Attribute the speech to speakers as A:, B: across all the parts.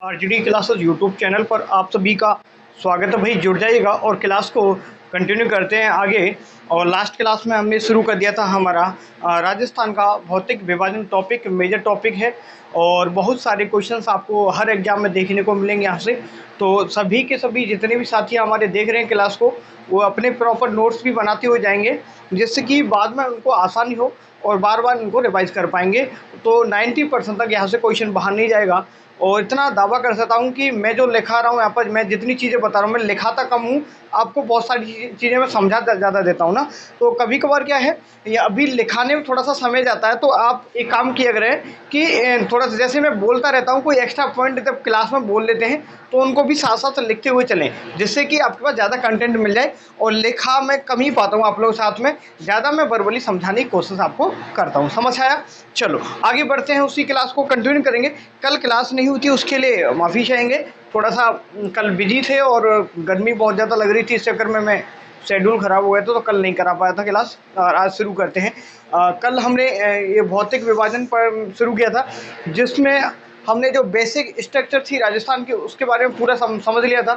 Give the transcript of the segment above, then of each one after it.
A: RGD classes YouTube channel पर आप सभी का स्वागत है भाई। जुड़ जाइएगा और क्लास को कंटिन्यू करते हैं आगे। और लास्ट क्लास में हमने शुरू कर दिया था हमारा राजस्थान का भौतिक विभाजन टॉपिक मेजर टॉपिक है और बहुत सारे क्वेश्चंस आपको हर एग्जाम में देखने को मिलेंगे यहाँ से। तो सभी के सभी जितने भी साथी हमारे देख रहे हैं क्लास को, वो अपने प्रॉपर नोट्स भी बनाते हुए जाएंगे जिससे कि बाद में उनको आसानी हो और बार बार इनको रिवाइज कर पाएंगे। तो 90% तक यहाँ से क्वेश्चन बाहर नहीं जाएगा। और इतना दावा कर सकता हूँ कि मैं जो लिखा रहा हूँ यहाँ पर, मैं जितनी चीज़ें बता रहा हूँ, मैं लिखाता कम हूँ, आपको बहुत सारी चीज़ें मैं समझा ज़्यादा देता हूँ ना। तो कभी कभार क्या है, ये अभी लिखाने में थोड़ा सा समय जाता है, तो आप एक काम किया करें कि थोड़ा सा जैसे मैं बोलता रहता हूँ, कोई एक्स्ट्रा पॉइंट जब क्लास में बोल लेते हैं तो उनको भी साथ साथ लिखते हुए चलें, जिससे कि आपके पास ज़्यादा कंटेंट मिल जाए। और लिखा मैं कम ही पाता हूँ आप लोगों के साथ में, ज़्यादा मैं वर्बली समझाने की कोशिश आपको करता हूँ। समझ आया? चलो आगे बढ़ते हैं, उसी क्लास को कंटिन्यू करेंगे। कल क्लास नहीं हुई थी उसके लिए माफ़ी चाहेंगे, थोड़ा सा कल बिजी थे और गर्मी बहुत ज़्यादा लग रही थी, इस चक्कर में मैं शेड्यूल ख़राब हो गया था, तो कल नहीं करा पाया था क्लास। और आज शुरू करते हैं। कल हमने ये भौतिक विभाजन पर शुरू किया था, जिसमें हमने जो बेसिक स्ट्रक्चर थी राजस्थान की उसके बारे में पूरा समझ लिया था।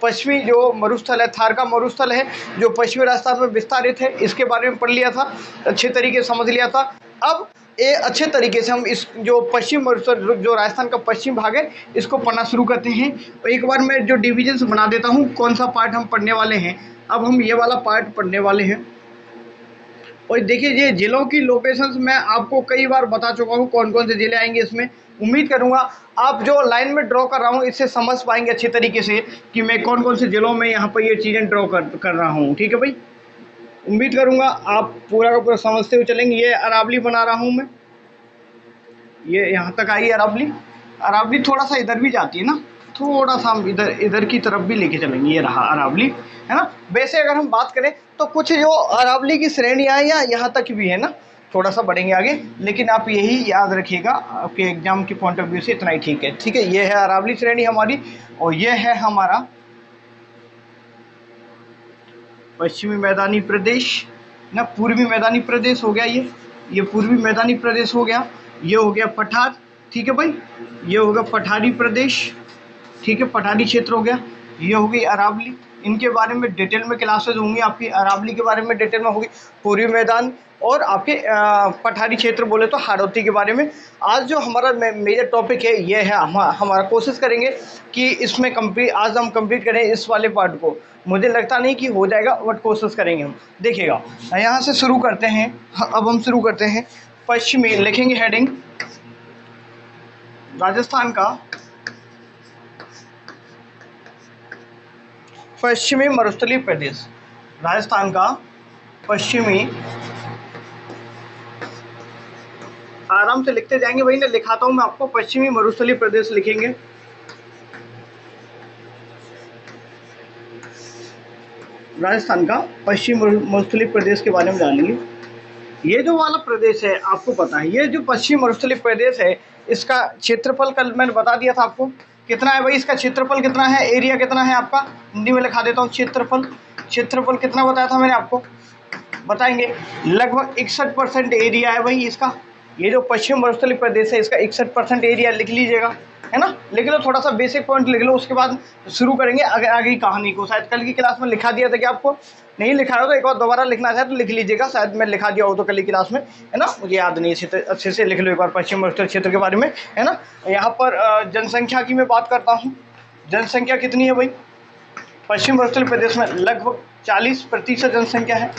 A: पश्चिमी जो मरुस्थल है, थार का मरुस्थल है जो पश्चिमी राजस्थान में विस्तारित है, इसके बारे में पढ़ लिया था, अच्छे तरीके से समझ लिया था। अब ये अच्छे तरीके से हम इस जो पश्चिम मरुस्थल जो राजस्थान का पश्चिम भाग है, इसको पढ़ना शुरू करते हैं। एक बार मैं जो डिविजन्स बना देता हूँ कौन सा पार्ट हम पढ़ने वाले हैं। अब हम ये वाला पार्ट पढ़ने वाले हैं। और देखिए, ये जिलों की लोकेशंस मैं आपको कई बार बता चुका हूँ कौन कौन से जिले आएंगे इसमें। उम्मीद करूँगा आप जो लाइन में ड्रॉ कर रहा हूँ इससे समझ पाएंगे अच्छे तरीके से कि मैं कौन कौन से जिलों में यहाँ पर ये चीज़ें ड्रॉ कर रहा हूँ। ठीक है भाई, उम्मीद करूँगा आप पूरा का पूरा समझते हुए चलेंगे। ये अरावली बना रहा हूँ मैं, ये यहाँ तक आई अरावली। अरावली थोड़ा सा इधर भी जाती है ना, थोड़ा सा हम इधर की तरफ भी लेके चलेंगे। ये रहा अरावली, है ना। वैसे अगर हम बात करें तो कुछ जो अरावली की श्रेणियाँ या यहाँ तक भी है ना, थोड़ा सा बढ़ेंगे आगे, लेकिन आप यही याद रखिएगा, आपके एग्जाम की पॉइंट ऑफ व्यू से इतना ही ठीक है। ठीक है, ये है अरावली श्रेणी हमारी, और ये है हमारा पश्चिमी मैदानी प्रदेश ना, पूर्वी मैदानी प्रदेश हो गया ये पूर्वी मैदानी प्रदेश हो गया। ये हो गया पठार, ठीक है भाई, ये हो गया पठारी प्रदेश, ठीक है, पठारी क्षेत्र हो गया। ये हो गई अरावली, इनके बारे में डिटेल में क्लासेस होंगी आपकी। अरावली के बारे में डिटेल में होगी, पूर्वी मैदान और आपके पठारी क्षेत्र बोले तो हाड़ौती के बारे में। आज जो हमारा मेजर टॉपिक है ये है, हमारा कोशिश करेंगे कि इसमें आज हम कंप्लीट करें इस वाले पार्ट को। मुझे लगता नहीं कि हो जाएगा, बट कोशिश करेंगे हम। देखिएगा, यहाँ से शुरू करते हैं। अब हम शुरू करते हैं पश्चिमी, लिखेंगे हेडिंग राजस्थान का पश्चिमी मरुस्थलीय प्रदेश। राजस्थान का पश्चिमी, आराम से लिखते जाएंगे भाई, ना लिखाता हूं मैं आपको। पश्चिमी मरुस्थलीय प्रदेश लिखेंगे, राजस्थान का पश्चिमी मरुस्थलीय प्रदेश के बारे में जानेंगे। ये जो वाला प्रदेश है आपको पता है, ये जो पश्चिमी मरुस्थलीय प्रदेश है, इसका क्षेत्रफल कल मैंने बता दिया था आपको कितना है भाई। इसका क्षेत्रफल कितना है, एरिया कितना है आपका, हिंदी में लिखा देता हूँ। क्षेत्रफल कितना बताया था मैंने आपको, बताएंगे। लगभग 61% एरिया है भाई इसका। ये जो पश्चिम मरुस्थलीय प्रदेश है इसका 61% एरिया लिख लीजिएगा, है ना। लिख लो, थोड़ा सा बेसिक पॉइंट लिख लो, उसके बाद शुरू करेंगे आगे की कहानी को। शायद कल की क्लास में लिखा दिया था कि आपको नहीं लिखा हो तो एक बार दोबारा लिखना चाहे तो लिख लीजिएगा, शायद मैं लिखा दिया हो तो कल की क्लास में, है ना। मुझे याद नहीं है, अच्छे से लिख लो एक बार पश्चिम मरुस्थलीय क्षेत्र के बारे में, है ना। यहाँ पर जनसंख्या की मैं बात करता हूँ। जनसंख्या कितनी है भाई पश्चिम मरुस्थलीय प्रदेश में, लगभग 40% जनसंख्या है,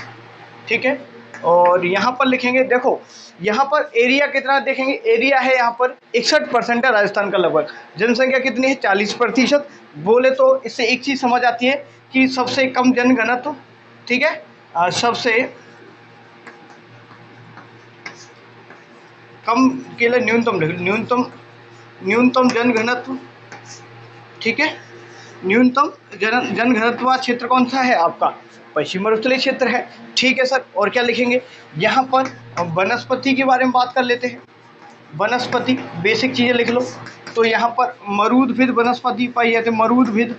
A: ठीक है। और यहाँ पर लिखेंगे, देखो यहाँ पर एरिया कितना देखेंगे, एरिया है यहाँ पर 61% है राजस्थान का। लगभग जनसंख्या कितनी है, 40%। बोले तो इससे एक चीज़ समझ आती है कि सबसे कम जनघनत्व, ठीक है, सबसे कम के लिए न्यूनतम जनघनत्व, ठीक है। न्यूनतम जनघनत्व वाला क्षेत्र कौन सा है आपका, पश्चिम मरुस्थलीय क्षेत्र है, ठीक है सर। और क्या लिखेंगे, यहाँ पर वनस्पति के बारे में बात कर लेते हैं। वनस्पति, बेसिक चीज़ें लिख लो। तो यहाँ पर मरूदभिद वनस्पति पाई जाती है, मरूदभिद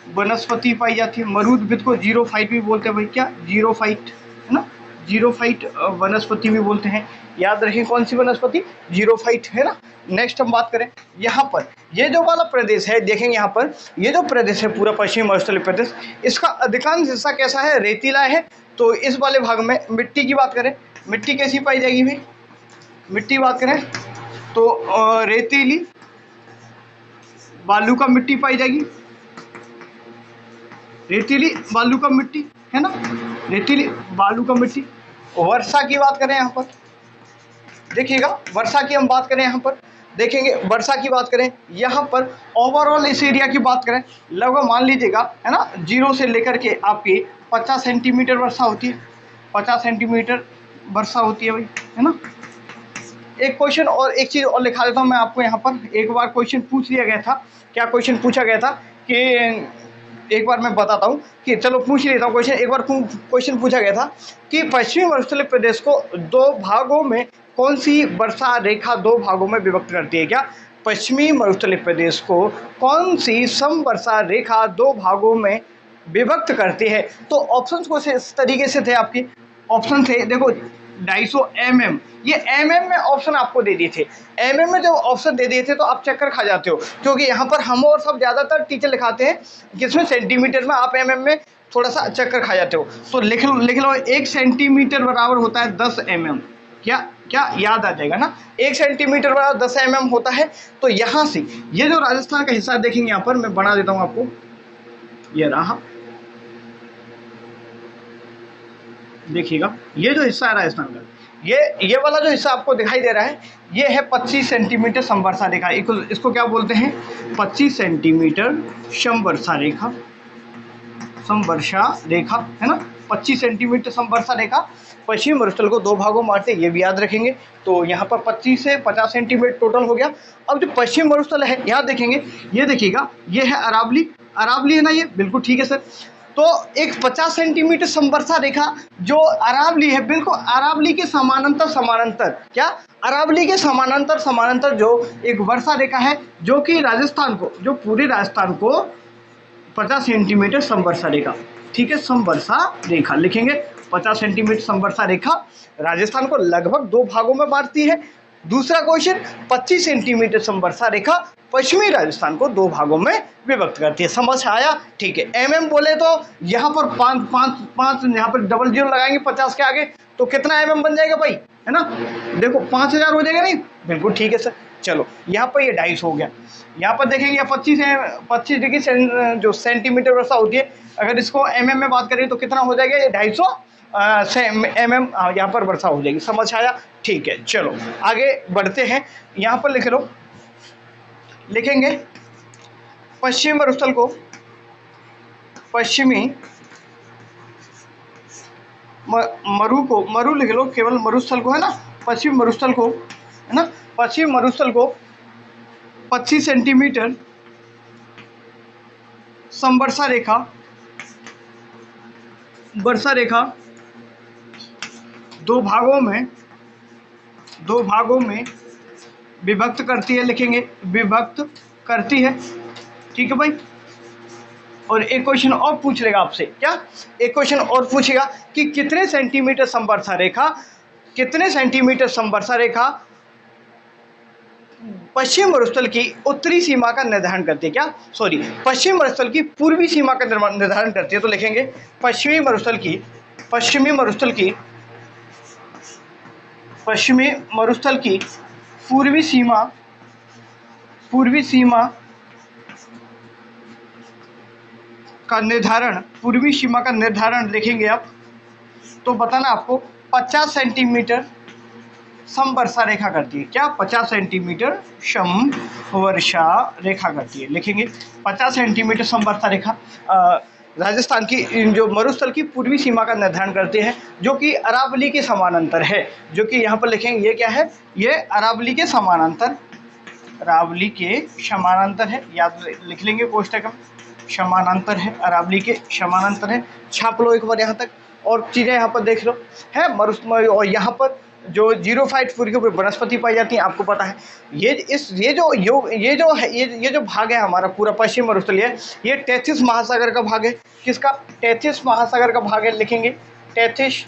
A: वनस्पति पाई जाती है। मरूदभिद को जीरोफाइट भी बोलते हैं भाई, क्या जीरोफाइट, है ना। जीरोफाइट वनस्पति भी बोलते हैं। याद रखें कौन सी वनस्पति, जीरोफाइट, है ना। नेक्स्ट हम बात करें यहाँ पर, ये जो वाला प्रदेश है देखेंगे यहाँ पर, ये जो प्रदेश है पूरा पश्चिमी मरुस्थलीय प्रदेश, इसका अधिकांश हिस्सा कैसा है, रेतीला है। तो इस वाले भाग में मिट्टी की बात करें, मिट्टी कैसी पाई जाएगी भाई, मिट्टी बात करें तो रेतीली बालू का मिट्टी पाई जाएगी, रेतीली बालू का मिट्टी, है ना, रेतीली बालू का मिट्टी। वर्षा की बात करें यहाँ पर, देखिएगा वर्षा की हम बात करें यहाँ पर, देखेंगे वर्षा की बात करें यहाँ पर, ओवरऑल इस एरिया की बात करें, लगभग मान लीजिएगा, है ना, 0 से लेकर के आपकी 50 सेंटीमीटर वर्षा होती है, 50 सेंटीमीटर वर्षा होती है भाई, है ना। एक क्वेश्चन और एक चीज़ और लिखा देता हूँ मैं आपको यहाँ पर, एक बार क्वेश्चन पूछ लिया गया था, क्या क्वेश्चन पूछा गया था कि, एक बार मैं बताता हूँ कि, चलो पूछ लेता हूँ क्वेश्चन, एक बार क्वेश्चन पूछा गया था कि पश्चिमी मरुस्थलीय प्रदेश को 2 भागों में कौन सी वर्षा रेखा 2 भागों में विभक्त करती है, क्या पश्चिमी मरुस्थलीय प्रदेश को कौन सी समवर्षा रेखा 2 भागों में विभक्त करती है। तो ऑप्शंस को इस तरीके से थे, आपके ऑप्शन थे, देखो 250 mm, ये mm में ऑप्शन आपको दे दिए थे, mm में जो ऑप्शन दे दिए थे तो आप चक्कर खा जाते हो, क्योंकि यहाँ पर हम और सब ज़्यादातर टीचर लिखाते हैं किसमें, सेंटीमीटर में, आप mm में थोड़ा सा चक्कर खा जाते हो। तो लिख लो 1 सेंटीमीटर बराबर होता है 10 mm, क्या याद आ जाएगा ना, 1 सेंटीमीटर बराबर 10 mm होता है। तो यहाँ से ये जो राजस्थान का हिस्सा देखेंगे, यहाँ पर मैं बना देता हूँ आपको, ये रहा, देखिएगा ये जो हिस्सा है राजस्थान का, ये वाला जो हिस्सा आपको दिखाई दे रहा है, ये है 25 सेंटीमीटर समवर्षा रेखा, इसको क्या बोलते हैं, 25 सेंटीमीटर समवर्षा रेखा, समवर्षा रेखा, है ना, 25 सेंटीमीटर समवर्षा रेखा पश्चिमी मरुस्थल को 2 भागों में बांटते, ये भी याद रखेंगे। तो यहाँ पर 25 से 50 सेंटीमीटर टोटल हो गया। अब जो पश्चिमी मरुस्थल है यहाँ देखेंगे, ये देखिएगा, ये है अरावली, अरावली है ना, ये बिल्कुल ठीक है सर। तो एक 50 सेंटीमीटर समवर्षा रेखा जो अरावली है, बिल्कुल अरावली के समानांतर क्या, अरावली के समानांतर जो एक वर्षा रेखा है, जो कि राजस्थान को, जो पूरे राजस्थान को 50 सेंटीमीटर समवर्षा रेखा, ठीक है, समवर्षा रेखा लिखेंगे, 50 सेंटीमीटर समवर्षा रेखा राजस्थान को लगभग 2 भागों में बांटती है। दूसरा क्वेश्चन, 25 सेंटीमीटर समवर्षा रेखा पश्चिमी राजस्थान को 2 भागों में विभक्त करती है। समझ आया, ठीक है। mm बोले तो यहाँ पर 5 यहाँ पर डबल जीरो लगाएंगे 50 के आगे, तो कितना mm बन जाएगा भाई, है ना, देखो 5000 हो जाएगा, नहीं, बिल्कुल ठीक है सर। चलो यहाँ पर ये 250 हो गया। यहाँ पर देखेंगे 25 डिग्री जो सेंटीमीटर वर्षा होती है, अगर इसको mm में बात करें तो कितना हो जाएगा, ये 250 mm यहाँ पर वर्षा हो जाएगी। समझ आया, ठीक है। चलो आगे बढ़ते हैं, यहाँ पर लिख लो, लिखेंगे पश्चिमी मरुस्थल को, पश्चिमी मरु लिख लो, केवल मरुस्थल को, है ना, पश्चिमी मरुस्थल को, है ना, पश्चिमी मरुस्थल को 25 सेंटीमीटर समवर्षा रेखा, वर्षा रेखा 2 भागों में विभक्त करती है, लिखेंगे विभक्त करती है, ठीक है भाई। और एक क्वेश्चन और पूछ लेगा आपसे, क्या, एक क्वेश्चन और पूछेगा कि कितने सेंटीमीटर समवर्षा रेखा पश्चिम मरुस्थल की उत्तरी सीमा का निर्धारण करती है, क्या, सॉरी, पश्चिम मरुस्थल की पूर्वी सीमा का निर्धारण करती है। तो लिखेंगे पश्चिमी मरुस्थल की पूर्वी सीमा का निर्धारण लिखेंगे आप, तो बताना आपको 50 सेंटीमीटर समवर्षा रेखा करती है, क्या, 50 सेंटीमीटर समवर्षा रेखा करती है, लिखेंगे 50 सेंटीमीटर समवर्षा रेखा राजस्थान की जो मरुस्थल की पूर्वी सीमा का निर्धारण करते हैं, जो कि अरावली के समानांतर है, जो कि यहाँ पर लिखेंगे ये क्या है, ये अरावली के समानांतर है, याद लिख लेंगे कोष्टक में, समानांतर है, अरावली के समानांतर है, छाप लो एक बार यहाँ तक। और चीज़ें यहाँ पर देख लो, है मरुस्थल, और यहाँ पर जो जीरोफाइट फूल के ऊपर वनस्पति पाई जाती है, आपको पता है। ये जो भाग है हमारा पूरा पश्चिम मरुस्थलीय, ये टेथिस महासागर का भाग है, किसका, टेथिस महासागर का भाग है, लिखेंगे टेथिस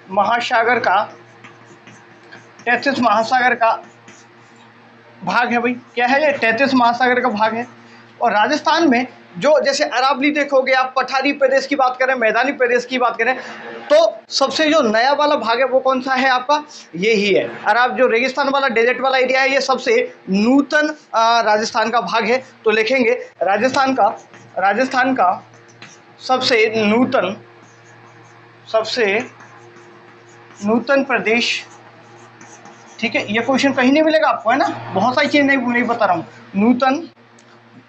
A: महासागर का 33 महासागर का भाग है भाई। क्या है ये? 33 महासागर का भाग है। और राजस्थान में जो जैसे अरावली देखोगे आप, पठारी प्रदेश की बात करें, मैदानी प्रदेश की बात करें, तो सबसे जो नया वाला भाग है वो कौन सा है आपका? ये ही है अराब, जो रेगिस्तान वाला डेजर्ट वाला एरिया है, ये सबसे नूतन राजस्थान का भाग है। तो लिखेंगे राजस्थान का सबसे नूतन प्रदेश। ठीक है, ये क्वेश्चन कहीं नहीं मिलेगा आपको, है ना, बहुत सारी चीज़ नहीं बता रहा हूँ। नूतन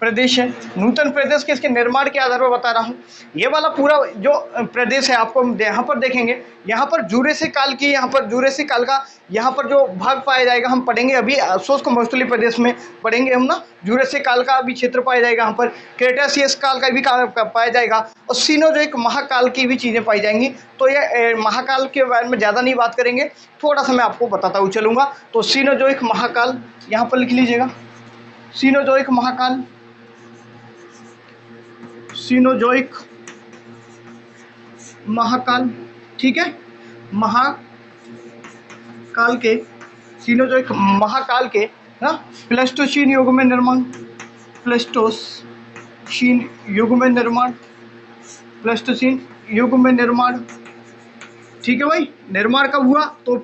A: प्रदेश है। नूतन प्रदेश के इसके निर्माण के आधार पर बता रहा हूँ। ये वाला पूरा जो प्रदेश है आपको यहाँ पर देखेंगे, यहाँ पर जुरेसिक काल की, यहाँ पर जुरेसिक काल का यहाँ पर जो भाग पाया जाएगा हम पढ़ेंगे अभी। शुष्क मरुस्थलीय प्रदेश में पढ़ेंगे हम ना, जुरेसिक काल का भी क्षेत्र पाया जाएगा यहाँ पर, क्रेटासियस काल का भी पाया जाएगा, और सीनोजोइक महाकाल की भी चीज़ें पाई जाएंगी। तो ये महाकाल के बारे में ज़्यादा नहीं बात करेंगे, थोड़ा सा मैं आपको बताता हुआ चलूँगा। तो सीनोजोइक महाकाल यहाँ पर लिख लीजिएगा, सीनोजोइक महाकाल, सीनोजोइक महाकाल। ठीक है, महाकाल के, सीनोजोइक महाकाल के ना प्लेस्टोसीन युग में निर्माण, प्लेस्टोसीन युग में निर्माण, प्लेस्टोसीन युग में निर्माण। ठीक है भाई, निर्माण कब हुआ? तो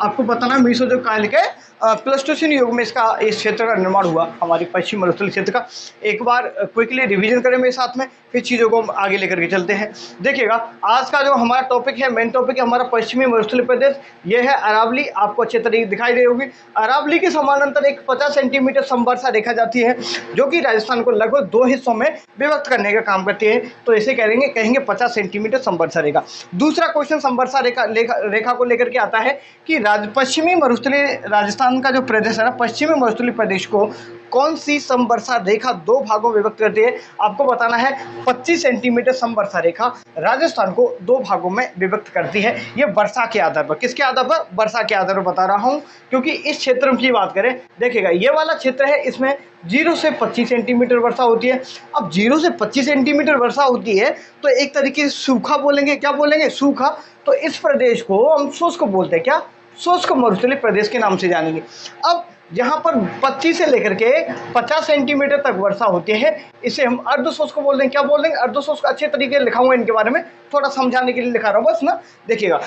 A: आपको बताना मेसोजोइक काल के प्लेस्टोसीन युग में इसका, इस क्षेत्र का निर्माण हुआ, हमारी पश्चिम मरुस्थलीय क्षेत्र का। एक बार क्विकली रिवीजन करें मेरे साथ में, फिर चीज़ों को आगे लेकर के चलते हैं। देखिएगा, आज का जो हमारा टॉपिक है, मेन टॉपिक है हमारा पश्चिमी मरुस्थलीय प्रदेश। ये है अरावली, आपको अच्छे तरीके दिखाई दे होगी। अरावली के समानांतर एक 50 सेंटीमीटर समवर्षा रेखा जाती है, जो कि राजस्थान को लगभग 2 हिस्सों में विभक्त करने का काम करती है। तो इसे कहेंगे 50 सेंटीमीटर समवर्षा रेखा। दूसरा क्वेश्चन समवर्षा रेखा को लेकर के आता है कि पश्चिमी मरुस्थलीय राजस्थान का जो प्रदेश है ना, पश्चिमी मरुस्थलीय प्रदेश को कौन सी समवर्षा रेखा 2 भागों में विभक्त करती है? आपको बताना है 25 सेंटीमीटर समवर्षा रेखा राजस्थान को 2 भागों में विभक्त करती है। ये वर्षा के आधार पर, किसके आधार पर? वर्षा के आधार पर बता रहा हूँ, क्योंकि इस क्षेत्र की बात करें, देखिएगा ये वाला क्षेत्र है, इसमें 0 से 25 सेंटीमीटर वर्षा होती है। अब 0 से 25 सेंटीमीटर वर्षा होती है तो एक तरीके से सूखा बोलेंगे। क्या बोलेंगे? सूखा। तो इस प्रदेश को हम शुष्क बोलते हैं। क्या? शुष्क मरुस्थलीय प्रदेश के नाम से जानेंगे। अब यहाँ पर 25 से लेकर के 50 सेंटीमीटर तक वर्षा होती है, इसे हम अर्धशुष्क बोल देंगे। क्या बोल देंगे? अर्धशुष्क। अच्छे तरीके लिखाऊंगा इनके बारे में, थोड़ा समझाने के लिए लिखा रहा हूँ बस ना। देखिएगा,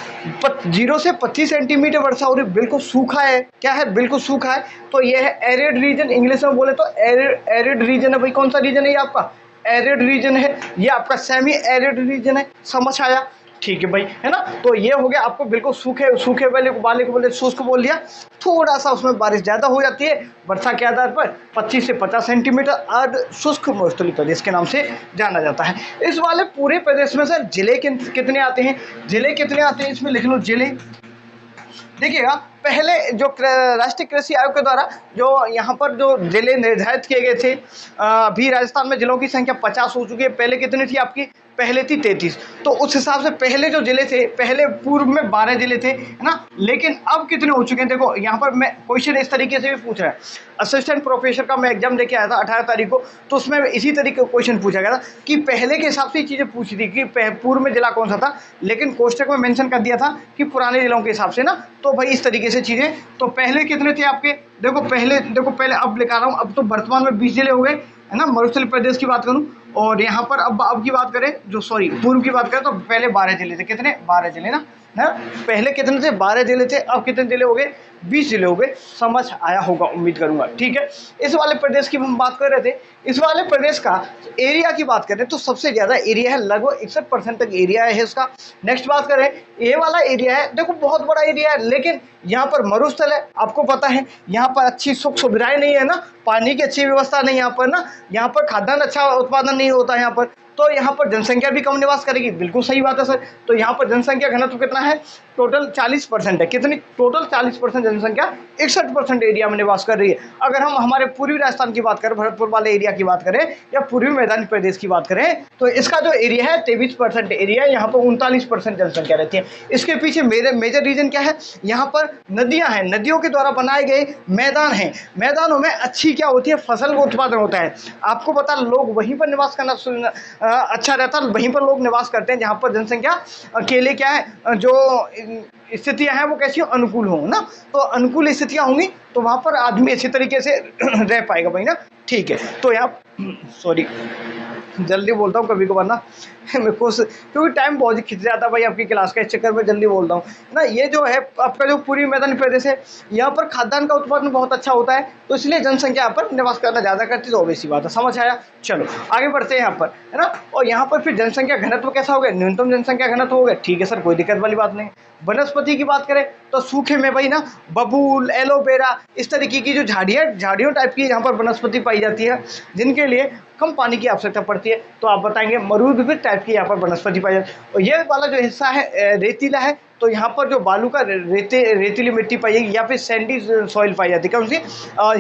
A: 0 से 25 सेंटीमीटर वर्षा हो रही, बिल्कुल सूखा है। क्या है? बिल्कुल सूखा है। तो ये है एरिड रीजन, इंग्लिश में बोले तो एरिड रीजन है भाई। कौन सा रीजन है ये आपका? एरिड रीजन है। ये आपका सेमी एरिड रीजन है। समझ आया? ठीक है भाई, है ना। तो ये हो गया आपको बिल्कुल सूखे वाले को बोले शुष्क बोल दिया। थोड़ा सा उसमें बारिश ज़्यादा हो जाती है वर्षा के आधार पर, 25 से 50 सेंटीमीटर अर्ध शुष्क मरुस्थलीय प्रदेश के नाम से जाना जाता है। इस वाले पूरे प्रदेश में सर जिले कितने आते हैं? जिले कितने आते हैं इसमें लिख लो, जिले। देखिएगा, पहले जो राष्ट्रीय कृषि आयोग के द्वारा जो यहाँ पर जो जिले निर्धारित किए गए थे, अभी राजस्थान में जिलों की संख्या 50 हो चुकी है। पहले कितनी थी आपकी? पहले थी 33। तो उस हिसाब से पहले जो जिले थे, पहले पूर्व में 12 जिले थे, है ना। लेकिन अब कितने हो चुके हैं? देखो यहाँ पर मैं क्वेश्चन इस तरीके से भी पूछ रहा है। असिस्टेंट प्रोफेसर का मैं एग्जाम देके आया था 18 तारीख को, तो उसमें इसी तरीके का क्वेश्चन पूछा गया था कि पहले के हिसाब से चीज़ें पूछी थी कि पूर्व में जिला कौन सा था, लेकिन कोष्टक में मेंशन कर दिया था कि पुराने जिलों के हिसाब से ना। तो भाई इस तरीके से चीज़ें, तो पहले कितने थे आपके? देखो पहले अब लिखा रहा हूँ, अब तो वर्तमान में 20 जिले हो गए, है ना, मरुस्थलीय प्रदेश की बात करूँ। और यहाँ पर अब की बात करें, पूर्व की बात करें, तो पहले 12 जिले थे। कितने? 12 जिले ना। पहले कितने थे? 12 जिले थे। अब कितने जिले हो गए? 20 जिले हो गए। समझ आया होगा उम्मीद करूंगा। ठीक है, इस वाले प्रदेश की हम बात कर रहे थे। इस वाले प्रदेश का एरिया की बात करें तो सबसे ज़्यादा एरिया है, लगभग 61% तक एरिया है इसका। नेक्स्ट बात करें, ये वाला एरिया है, देखो बहुत बड़ा एरिया है, लेकिन यहाँ पर मरुस्थल है, आपको पता है। यहाँ पर अच्छी सुख सुविधाएं नहीं है ना, पानी की अच्छी व्यवस्था नहीं यहाँ पर ना, यहाँ पर खाद्यान्न अच्छा उत्पादन नहीं होता यहाँ पर। तो यहाँ पर जनसंख्या भी कम निवास करेगी। बिल्कुल सही बात है सर। तो यहाँ पर जनसंख्या घनत्व कितना है? टोटल 40% है। कितनी? टोटल 40% जनसंख्या 61% एरिया में निवास कर रही है। अगर हम हमारे पूर्वी राजस्थान की बात करें, भरतपुर वाले एरिया की बात करें, या पूर्वी मैदानी प्रदेश की बात करें, तो इसका जो एरिया है 23% एरिया है। यहाँ पर 39% जनसंख्या रहती है। इसके पीछे मेजर रीजन क्या है? यहाँ पर नदियाँ हैं, नदियों के द्वारा बनाए गए मैदान हैं। मैदानों में अच्छी क्या होती है? फसल का उत्पादन होता है। आपको पता, लोग वहीं पर निवास करना अच्छा रहता, वहीं पर लोग निवास करते हैं जहाँ पर जनसंख्या के लिए क्या है, जो स्थितियाँ हैं वो कैसी हो, अनुकूल हों ना। तो अनुकूल स्थितियाँ होंगी तो वहाँ पर आदमी अच्छे तरीके से रह पाएगा भाई ना। ठीक है, तो यहाँ सॉरी जल्दी बोलता हूँ कभी कभार ना मेरे को क्योंकि टाइम बहुत ही खिंच जाता है भाई आपकी क्लास का, इस चक्कर में जल्दी बोलता हूँ ना। ये जो है आपका जो पूर्वी मैदानी प्रदेश है, यहाँ पर खाद्यान्न का उत्पादन बहुत अच्छा होता है, तो इसलिए जनसंख्या यहाँ पर निवास करना ज़्यादा करती है, तो ऑब्वियस सी बात है, समझ आया। चलो आगे बढ़ते हैं यहाँ पर, है ना। और यहाँ पर फिर जनसंख्या घनत्व कैसा हो गया, न्यूनतम जनसंख्या घनत्व हो गया। ठीक है सर, कोई दिक्कत वाली बात नहीं। वनस्पति की बात करें तो सूखे में भाई ना बबूल, एलोवेरा, इस तरीके की जो झाड़ियों टाइप की यहाँ पर वनस्पति पाई जाती है, जिनके लिए कम पानी की आवश्यकता पड़ती है। तो आप बताएंगे मरुभूमि टाइप की यहाँ पर वनस्पति पाई जाती है। और ये वाला जो हिस्सा है रेतीला है, तो यहाँ पर जो बालू का रेतीली मिट्टी पाई जाएगी या फिर सैंडी सॉइल पाई जाती है, कौन सी,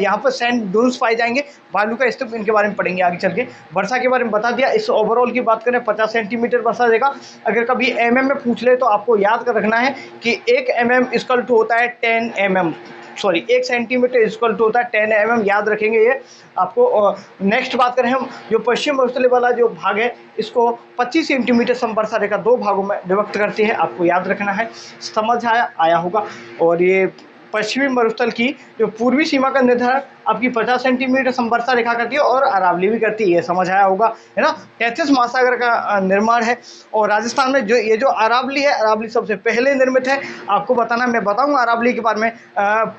A: यहाँ पर सैंड डून्स पाए जाएंगे, बालू का स्तूप, इनके बारे में पढ़ेंगे आगे चल के। वर्षा के बारे में बता दिया। इस ओवरऑल की बात करें 50 सेंटीमीटर वर्षा देगा। अगर कभी mm में पूछ ले तो आपको याद कर रखना है कि 1 mm इक्वल टू होता है 10 mm, sorry 1 centimetre equal to होता है 10 mm, याद रखेंगे ये आपको। नेक्स्ट बात करें हम, जो पश्चिम मरुस्थलीय वाला जो भाग है, इसको 25 सेंटीमीटर समवर्षा रेखा 2 भागों में विभक्त करती है, आपको याद रखना है। समझ आया होगा। और ये पश्चिमी मरुस्थल की जो पूर्वी सीमा का निर्धारण आपकी 50 सेंटीमीटर समवर्षा रेखा करती है और अरावली भी करती है, ये समझ आया होगा, है ना। 33 महासागर का निर्माण है। और राजस्थान में जो ये जो अरावली है, अरावली सबसे पहले निर्मित है। आपको बताना, मैं बताऊंगा अरावली के बारे में,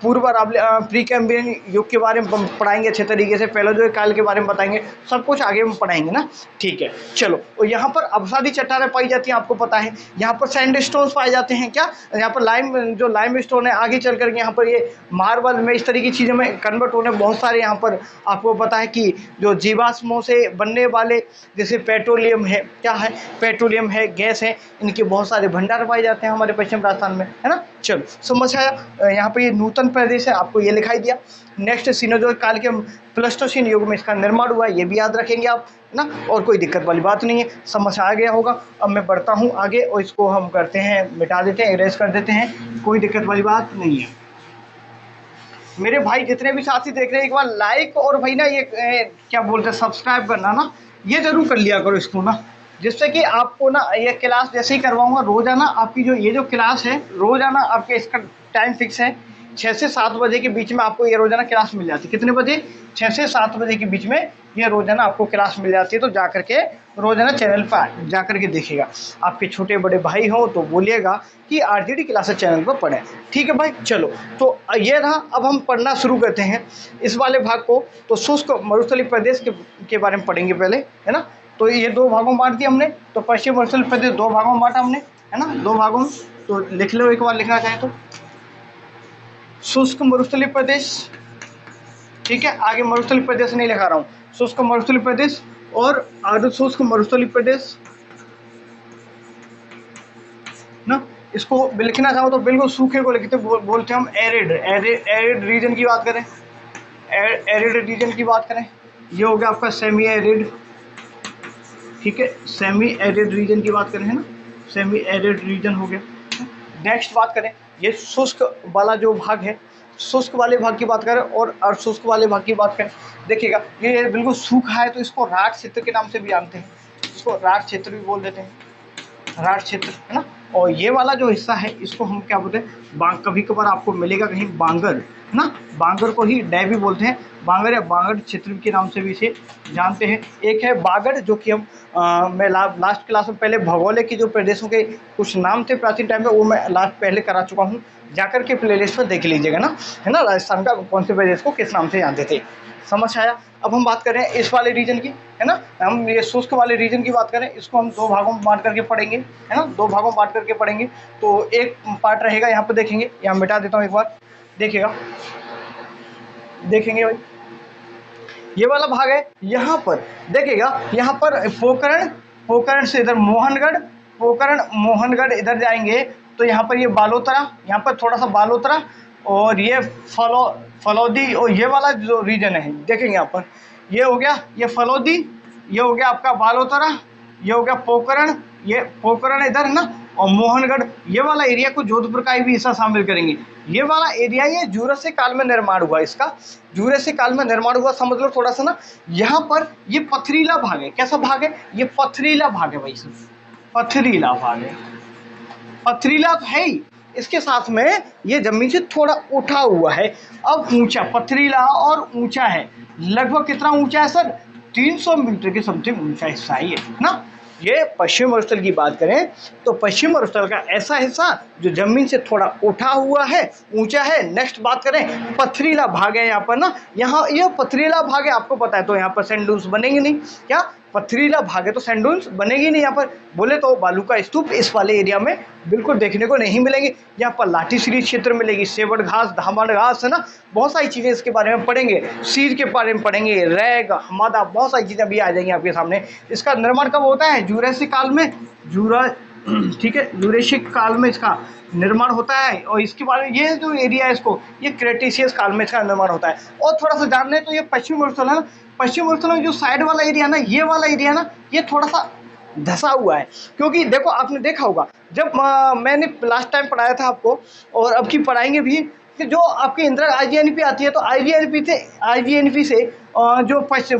A: पूर्व अरावली प्री कैम्ब्रियन युग के बारे में पढ़ाएंगे अच्छे तरीके से, पैलेओजोइक काल के बारे में बताएंगे, सब कुछ आगे में पढ़ाएंगे ना। ठीक है, चलो। और यहाँ पर अवसादी चट्टानें पाई जाती हैं, आपको पता है। यहाँ पर सैंडस्टोन्स पाए जाते हैं, क्या, यहाँ पर लाइम स्टोन है, आगे चल करके यहाँ पर ये मार्बल में, इस तरीके की चीज़ों में कन्वर्ट होने बहुत सारे यहाँ पर आपको पता है कि जो जीवाश्मों से बनने वाले, जैसे पेट्रोलियम है, क्या है, पेट्रोलियम है, गैस है, इनके बहुत सारे भंडार पाए जाते हैं हमारे पश्चिम राजस्थान में, है ना। चलो समझ आया। यहाँ पे ये नूतन प्रदेश है, आपको ये लिखाई दिया। नेक्स्ट सिनोजोइक काल के प्लेस्टोसीन युग में इसका निर्माण हुआ है, ये भी याद रखेंगे आप ना, और कोई दिक्कत वाली बात नहीं है, समझ आ गया होगा। अब मैं बढ़ता हूँ आगे और इसको हम करते हैं, मिटा देते हैं, इरेज कर देते हैं, कोई दिक्कत वाली बात नहीं है। मेरे भाई जितने भी साथी देख रहे हैं, एक बार लाइक और भाई ना ये क्या बोलते हैं, सब्सक्राइब करना ना, ये जरूर कर लिया करो इसको ना, जिससे कि आपको ना ये क्लास जैसे ही करवाऊंगा रोजाना, आपकी जो ये जो क्लास है रोजाना आपके, इसका टाइम फिक्स है 6 से 7 बजे के बीच में आपको ये रोजाना क्लास मिल जाती है। कितने बजे, 6 से 7 बजे के बीच में ये रोजाना आपको क्लास मिल जाती है। तो जा करके रोजाना चैनल पर जा करके देखिएगा। आपके छोटे बड़े भाई हो तो बोलिएगा कि आरजेडी क्लासेस चैनल पर पढ़ें, ठीक है भाई। चलो, तो ये रहा, अब हम पढ़ना शुरू करते हैं इस वाले भाग को। तो शुष्क मरुस्थलीय प्रदेश के बारे में पढ़ेंगे पहले, है ना। तो ये 2 भागों में बांट दिया हमने, तो पश्चिम मरुस्थलीय प्रदेश 2 भागों में बांटा हमने, है ना, 2 भागों में। तो लिख लो, एक बार लिखना चाहें तो, शुष्क मरुस्थलीय प्रदेश, ठीक है। आगे मरुस्थलीय प्रदेश नहीं लिखा रहा हूँ, शुष्क मरुस्थलीय प्रदेश और अर्ध शुष्क मरुस्थलीय प्रदेश ना। इसको लिखना चाहो तो बिल्कुल सूखे को लिखते बोलते हैं हम एरिड रीजन की बात करें, एरिड रीजन की बात करें, ये हो गया आपका सेमी एरिड, ठीक है, सेमी एरिड रीजन की बात करें, है ना, सेमी एरिड रीजन हो गया। नेक्स्ट बात करें, ये शुष्क वाला जो भाग है, शुष्क वाले भाग की बात करें और अर्धशुष्क वाले भाग की बात करें, देखिएगा ये बिल्कुल सूखा है, तो इसको राठ क्षेत्र के नाम से भी जानते हैं, इसको राठ क्षेत्र भी बोल देते हैं, राठ क्षेत्र, है ना। और ये वाला जो हिस्सा है इसको हम क्या बोलते हैं, कभी कभार आपको मिलेगा कहीं बांगर, है ना, बांगर को ही डै भी बोलते हैं, बांगर या बांगर क्षेत्र के नाम से भी इसे जानते हैं। एक है बागड़, जो कि हम मैं लास्ट क्लास में पहले भौगोलिक की जो प्रदेशों के कुछ नाम थे प्राचीन टाइम में, वो मैं लास्ट पहले करा चुका हूँ, जाकर के प्लेलिस्ट पर देख लीजिएगा ना, है ना, राजस्थान का कौन से प्रदेश को किस नाम से जानते थे, समझ आया। अब हम बात करें इस वाले रीजन की, है ना, हम ये शुष्क वाले रीजन की बात करें, इसको हम 2 भागों में बांट करके पढ़ेंगे, है ना, 2 भागों में बांट करके पढ़ेंगे। तो एक पार्ट रहेगा यहाँ पर, देखेंगे, यहाँ मिटा देता हूँ एक बार, देखिएगा, देखेंगे भाई, ये वाला भाग है, यहाँ पर देखिएगा, यहाँ पर पोकरण से इधर मोहनगढ़ इधर जाएंगे तो यहाँ पर ये बालोतरा, यहाँ पर थोड़ा सा बालोतरा, और ये फलौदी, और ये वाला जो रीजन है देखेंगे यहाँ पर, ये हो गया ये फलौदी, ये हो गया आपका बालोतरा, ये हो गया पोकरण, ये पोकरण इधर है ना, और मोहनगढ़, ये वाला एरिया को जोधपुर का भी हिस्सा शामिल करेंगे। ये वाला एरिया ये जुरासिक काल में निर्माण हुआ, इसका जुरासिक काल में निर्माण हुआ, समझ लो थोड़ा सा ना। यहाँ पर ये पथरीला भाग है, कैसा भाग है, ये पथरीला भाग है भाई, पथरीला भाग है, पथरीला तो है ही, इसके साथ में ये जमीन से थोड़ा उठा हुआ है। अब ऊंचा, पथरीला और ऊंचा है, लगभग कितना ऊंचा है सर, 300 मीटर के समथिंग ऊंचा हिस्सा है ये ना। ये पश्चिम मरुस्थल की बात करें तो पश्चिम मरुस्थल का ऐसा हिस्सा जो जमीन से थोड़ा उठा हुआ है, ऊंचा है। नेक्स्ट बात करें, पथरीला भाग है यहाँ पर ना, यहाँ ये पथरीला भाग है, आपको पता है, तो यहाँ पर सैंड ड्यून्स बनेंगे नहीं, क्या पथरीला भाग है तो सैंड ड्यून्स बनेगी नहीं। यहाँ पर बोले तो बालू का स्तूप इस वाले एरिया में बिल्कुल देखने को नहीं मिलेंगे। यहाँ पर लाठीश्री क्षेत्र मिलेगी, सेवट घास, धामड़ घास है ना, बहुत सारी चीज़ें इसके बारे में पढ़ेंगे, सीर के बारे में पढ़ेंगे, रैग, हमादा, बहुत सारी चीज़ें अभी आ जाएंगी आपके सामने। इसका निर्माण कब होता है, जुरासिक काल में, ठीक है, जुरासिक काल में इसका निर्माण होता है। और इसके बारे में ये जो एरिया है इसको, ये क्रेटेशियस काल में इसका निर्माण होता है। और थोड़ा सा जान लें तो ये पश्चिम मरुस्थल है ना, पश्चिम मरुस्थल में जो साइड वाला एरिया ना, ये वाला एरिया ना, ये थोड़ा सा धसा हुआ है। क्योंकि देखो आपने देखा होगा जब मैंने लास्ट टाइम पढ़ाया था आपको, और अब की पढ़ाएंगे भी, कि जो आपकी इंदिरा आईजीएनपी आती है, तो आईजीएनपी से जो पश्चिम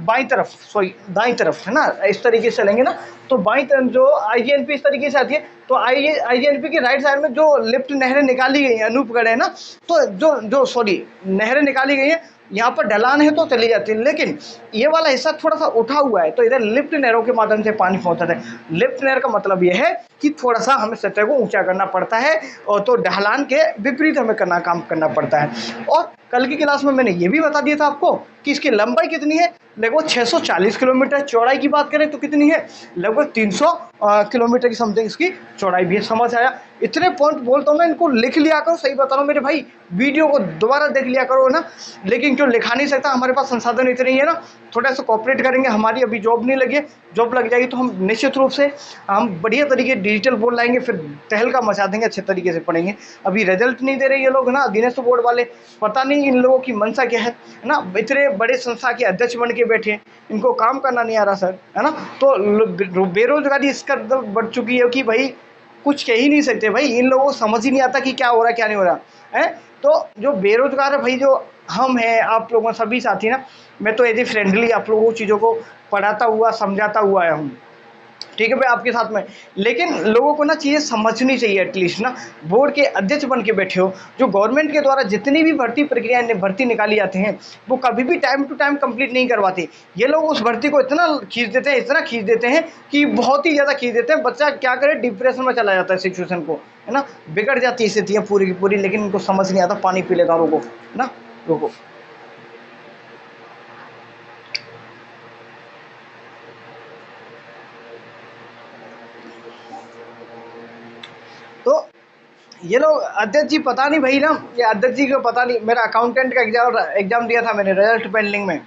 A: बाईं तरफ, सॉरी दाईं तरफ है ना, इस तरीके से चलेंगे ना, तो बाईं तरफ जो आईजीएनपी इस तरीके से आती है, तो आईजीएनपी के राइट साइड में जो लिफ्ट नहरें निकाली गई हैं, अनूपगढ़ है ना, तो जो सॉरी नहरें निकाली गई हैं, यहाँ पर ढलान है तो चली जाती है, लेकिन ये वाला हिस्सा थोड़ा सा उठा हुआ है, तो इधर लिफ्ट नहरों के माध्यम से पानी पहुँचता है। लिफ्ट नहर का मतलब ये है कि थोड़ा सा हमें सतह को ऊंचा करना पड़ता है, और तो ढलान के विपरीत हमें काम करना पड़ता है। और कल की क्लास में मैंने ये भी बता दिया था आपको कि इसकी लंबाई कितनी है, लगभग 640 किलोमीटर। चौड़ाई की बात करें तो कितनी है, लगभग 300 किलोमीटर की समथिंग इसकी चौड़ाई भी है। समझ आया? इतने पॉइंट बोलता हूँ मैं, इनको लिख लिया करो, सही बता रहा हूँ मेरे भाई, वीडियो को दोबारा देख लिया करो ना। लेकिन क्यों लिखा नहीं सकता, हमारे पास संसाधन इतने ही है ना, थोड़ा सा कॉपरेट करेंगे। हमारी अभी जॉब नहीं लगी है, जॉब लग जाएगी तो हम निश्चित रूप से हम बढ़िया तरीके डिजिटल बोर्ड लाएंगे, फिर तहलका मचा देंगे, अच्छे तरीके से पढ़ेंगे। अभी रिजल्ट नहीं दे रहे ये लोग ना, दिनेश बोर्ड वाले, पता नहीं इन लोगों की मंशा क्या है ना। इतने बड़े संस्था के अध्यक्ष बन के बैठे, इनको काम करना नहीं आ रहा सर, है ना। तो बेरोजगारी इस कदर बढ़ चुकी है कि भाई कुछ कह ही नहीं सकते भाई, इन लोगों को समझ ही नहीं आता कि क्या हो रहा है क्या नहीं हो रहा है। तो जो बेरोजगार है भाई, जो हम हैं, आप लोगों सभी साथी ना, मैं तो एज फ्रेंडली आप लोगों को चीज़ों को पढ़ाता हुआ समझाता हुआ आया हूँ, ठीक है भाई, आपके साथ में। लेकिन लोगों को ना चीज़ें समझनी चाहिए एटलीस्ट ना। बोर्ड के अध्यक्ष बन के बैठे हो, जो गवर्नमेंट के द्वारा जितनी भी भर्ती प्रक्रियाएं भर्ती निकाली जाती हैं, वो कभी भी टाइम टू टाइम कंप्लीट नहीं करवाते। ये लोग उस भर्ती को इतना खींच देते हैं, इतना खींच देते हैं कि बहुत ही ज़्यादा खींच देते हैं। बच्चा क्या करे, डिप्रेशन में चला जाता है सिचुएशन को, है ना, बिगड़ जाती है स्थितियाँ पूरी की पूरी। लेकिन इनको समझ नहीं आता। पानी पी लेता हूँ, रोको ना, रोको। तो ये लोग अध्यक्ष जी, पता नहीं भाई ना, ये अध्यक्ष जी को पता नहीं। मेरा अकाउंटेंट का एग्जाम दिया था मैंने, रिजल्ट पेंडिंग में,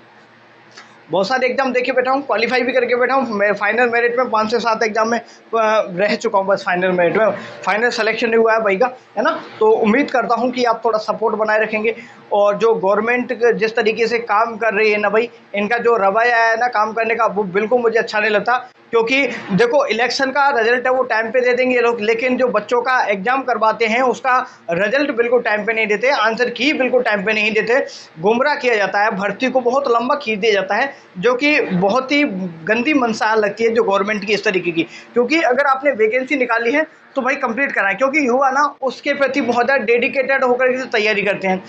A: बहुत सारे एग्जाम देके बैठा हूँ, क्वालिफाई भी करके बैठा हूँ। मैं फाइनल मेरिट में 5 से 7 एग्जाम में रह चुका हूँ, बस फाइनल मेरिट में फाइनल सिलेक्शन नहीं हुआ है भाई का, है ना। तो उम्मीद करता हूँ कि आप थोड़ा सपोर्ट बनाए रखेंगे। और जो गवर्नमेंट जिस तरीके से काम कर रही है ना भाई, इनका जो रवैया है ना काम करने का, वो बिल्कुल मुझे अच्छा नहीं लगता। क्योंकि देखो, इलेक्शन का रिजल्ट है वो टाइम पे दे देंगे ये लोग, लेकिन जो बच्चों का एग्जाम करवाते हैं उसका रिजल्ट बिल्कुल टाइम पे नहीं देते, आंसर की बिल्कुल टाइम पे नहीं देते, गुमराह किया जाता है, भर्ती को बहुत लंबा खींच दिया जाता है, जो कि बहुत ही गंदी मंशा लगती है जो गवर्नमेंट की इस तरीके की। क्योंकि अगर आपने वैकेंसी निकाली है तो भाई कंप्लीट कराएं, क्योंकि युवा ना उसके प्रति बहुत ज़्यादा डेडिकेटेड होकर के तैयारी करते हैं,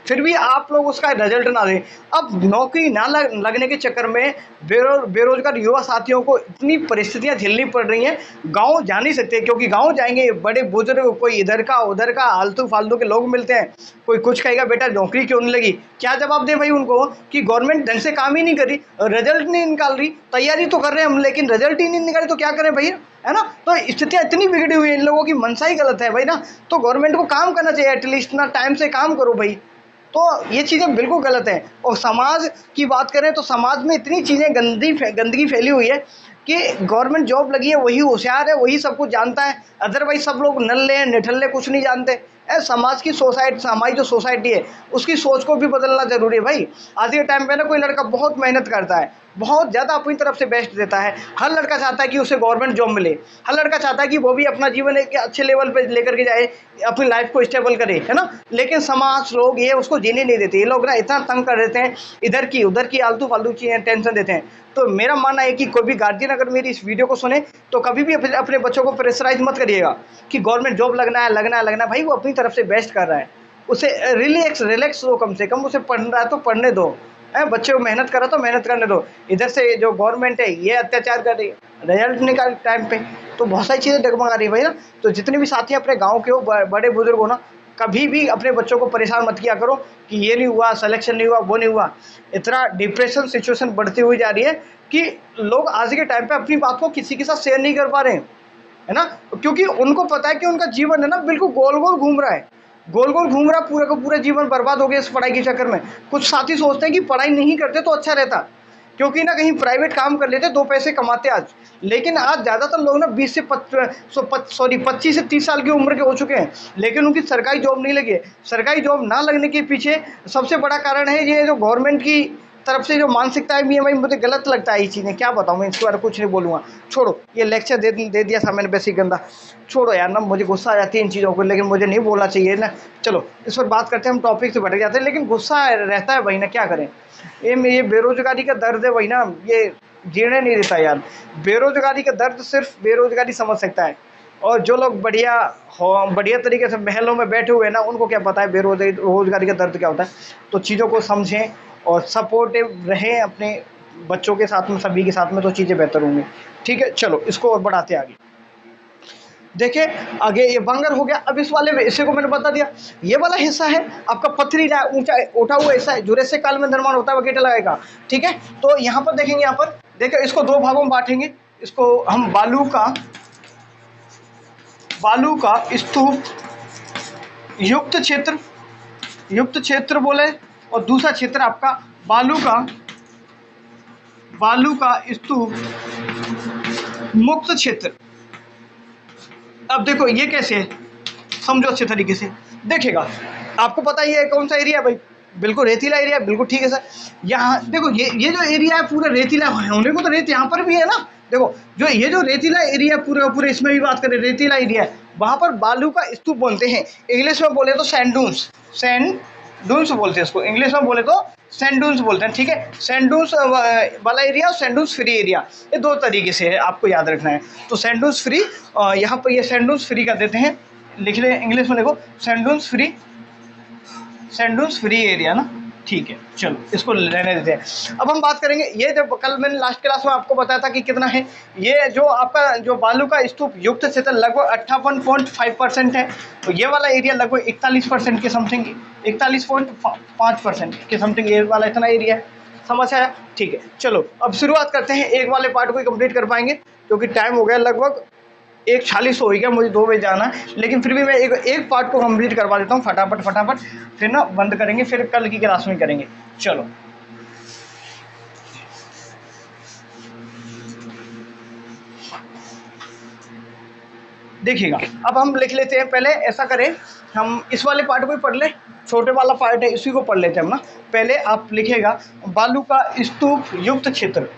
A: फिर भी आप लोग उसका रिजल्ट ना दें। अब नौकरी ना लगने के चक्कर में बेरोजगार युवा साथियों को इतनी परिस्थितियां झेलनी पड़ रही हैं। गांव जा नहीं सकते, क्योंकि गांव जाएंगे बड़े बुजुर्ग, कोई इधर का उधर का आलतू फालतू के लोग मिलते हैं, कोई कुछ कहेगा, बेटा नौकरी क्यों नहीं लगी, क्या जवाब दें भाई उनको कि गवर्नमेंट ढंग से काम ही नहीं करी, रिजल्ट नहीं निकाल रही, तैयारी तो कर रहे हैं हम लेकिन रिजल्ट ही नहीं निकाले, तो क्या करें भाई, है ना। तो स्थितियाँ इतनी बिगड़ी हुई है, इन लोगों की मंशा ही गलत है भाई ना। तो गवर्नमेंट को काम करना चाहिए, एटलीस्ट ना टाइम से काम करो भाई। तो ये चीज़ें बिल्कुल गलत हैं। और समाज की बात करें तो समाज में इतनी चीज़ें गंदगी फैली हुई है कि गवर्नमेंट जॉब लगी है वही होशियार है, वही सब कुछ जानता है, अदरवाइज सब लोग नल्ले हैं, निठल्ले, कुछ नहीं जानते। समाज की हमारी जो सोसाइटी है उसकी सोच को भी बदलना जरूरी है भाई। आज के टाइम पे ना कोई लड़का बहुत मेहनत करता है, बहुत ज़्यादा अपनी तरफ से बेस्ट देता है। हर लड़का चाहता है कि उसे गवर्नमेंट जॉब मिले, हर लड़का चाहता है कि वो भी अपना जीवन एक अच्छे लेवल पे लेकर के जाए, अपनी लाइफ को स्टेबल करे, है ना। लेकिन समाज, लोग ये उसको जीने नहीं देते। ये लोग ना इतना तंग कर देते हैं, इधर की उधर की आलतू फालतू चीज़ें टेंशन देते हैं। तो मेरा मानना है कि कोई भी गार्जियन अगर मेरी इस वीडियो को सुने तो कभी भी अपने बच्चों को प्रेशराइज मत करिएगा कि गवर्नमेंट जॉब लगना है लगना है लगना है। भाई वो अपनी तरफ से बेस्ट कर रहा है, उसे रिलैक्स दो, कम से कम उसे पढ़ रहा है तो पढ़ने दो, है बच्चे को मेहनत करा तो मेहनत करने दो। इधर से जो गवर्नमेंट है ये अत्याचार कर रही है रिजल्ट निकाल टाइम पे, तो बहुत सारी चीज़ें डगमगा रही है भाई ना। तो जितने भी साथी अपने गाँव के हो, बड़े बुजुर्ग हो ना, कभी भी अपने बच्चों को परेशान मत किया करो कि ये नहीं हुआ, सिलेक्शन नहीं हुआ, वो नहीं हुआ। इतना डिप्रेशन सिचुएशन बढ़ती हुई जा रही है कि लोग आज के टाइम पे अपनी बात को किसी के साथ शेयर नहीं कर पा रहे हैं, है ना। क्योंकि उनको पता है कि उनका जीवन है ना बिल्कुल गोल गोल घूम रहा है, गोल गोल घूम रहा है, पूरा का पूरा जीवन बर्बाद हो गया इस पढ़ाई के चक्कर में। कुछ साथी सोचते हैं कि पढ़ाई नहीं करते तो अच्छा रहता, क्योंकि ना कहीं प्राइवेट काम कर लेते, 2 पैसे कमाते आज। लेकिन आज ज़्यादातर लोग ना 25 से 30 साल की उम्र के हो चुके हैं, लेकिन उनकी सरकारी जॉब नहीं लगी है। सरकारी जॉब ना लगने के पीछे सबसे बड़ा कारण है ये जो गवर्नमेंट की तरफ से जो मानसिकता है, भाई मुझे गलत लगता है ये चीज़ें। क्या बताऊँ मैं इसके बारे में, कुछ नहीं बोलूँगा, छोड़ो। ये लेक्चर दे दिया था मैंने बेसिक गंदा, छोड़ो यार ना, मुझे गुस्सा आ जाती है इन चीज़ों को, लेकिन मुझे नहीं बोलना चाहिए ना। चलो इस पर बात करते हैं, हम टॉपिक से भटक जाते हैं, लेकिन गुस्सा रहता है भाई ना, क्या करें। ये बेरोजगारी का दर्द है भाई ना, ये जीने नहीं देता यार। बेरोजगारी का दर्द सिर्फ बेरोजगारी समझ सकता है, और जो लोग बढ़िया तरीके से महलों में बैठे हुए हैं ना, उनको क्या पता है बेरोजगारी का दर्द क्या होता है। तो चीज़ों को समझें और सपोर्टिव रहें अपने बच्चों के साथ में, सभी के साथ में, तो चीज़ें बेहतर होंगी। ठीक है, चलो इसको और बढ़ाते आगे। देखिए आगे ये बंगर हो गया। अब इस वाले हिस्से को मैंने बता दिया, ये वाला हिस्सा है आपका पथरीला ऊंचा उठा हुआ हिस्सा है, जुरेसिक काल में निर्माण होता है वगैरह लगाएगा। ठीक है, तो यहाँ पर देखेंगे, यहाँ पर देखिए इसको 2 भागों में बांटेंगे। इसको हम बालू का स्तूप युक्त क्षेत्र बोले, और दूसरा क्षेत्र आपका बालू का स्तूप मुक्त क्षेत्र। अब देखो ये कैसे है, समझो अच्छे तरीके से। देखिएगा आपको पता ही है कौन सा एरिया है भाई, बिल्कुल रेतीला एरिया, बिल्कुल ठीक है सर। यहाँ देखो ये जो एरिया है पूरा रेतीला होने को तो रेत यहाँ पर भी है ना। देखो ये जो रेतीला एरिया पूरा का पूरा, इसमें भी बात करें रेतीला एरिया है, वहाँ पर बालू का स्तूप बोलते हैं। इंग्लिश में बोले तो सैंडून्स बोलते हैं इसको, इंग्लिश में बोले तो सैंडून्स बोलते हैं। ठीक है, सैंडून्स वाला एरिया और सैंडून्स फ्री एरिया, ये 2 तरीके से है, आपको याद रखना है। तो सैंडून्स फ्री, यहाँ पर ये सैंडून्स फ्री कर देते हैं, लिख ले इंग्लिश में, देखो सैंडून्स फ्री एरिया ना। ठीक है, चलो इसको रहने देते हैं। अब हम बात करेंगे, ये जब कल मैंने लास्ट क्लास में आपको बताया था कि कितना है ये जो आपका जो बालू का स्तूप युक्त क्षेत्र लगभग 58.5% है। तो ये वाला एरिया लगभग 41% के समथिंग, 41.5% के समथिंग ये वाला इतना एरिया है। समझ आया? ठीक है, चलो अब शुरुआत करते हैं। एक वाले पार्ट को ही कंप्लीट कर पाएंगे क्योंकि टाइम हो गया लगभग 1:40 हो गया, मुझे 2 बजे जाना है। लेकिन फिर भी मैं एक पार्ट को कंप्लीट करवा देता हूँ फटाफट, फिर ना बंद करेंगे, फिर कल की क्लास में करेंगे। चलो देखिएगा, अब हम लिख लेते हैं। पहले ऐसा करें, हम इस वाले पार्ट को ही पढ़ लें, छोटे वाला पार्ट है इसी को पढ़ लेते हैं हम ना। पहले आप लिखेगा बालू का स्तूप मुक्त क्षेत्र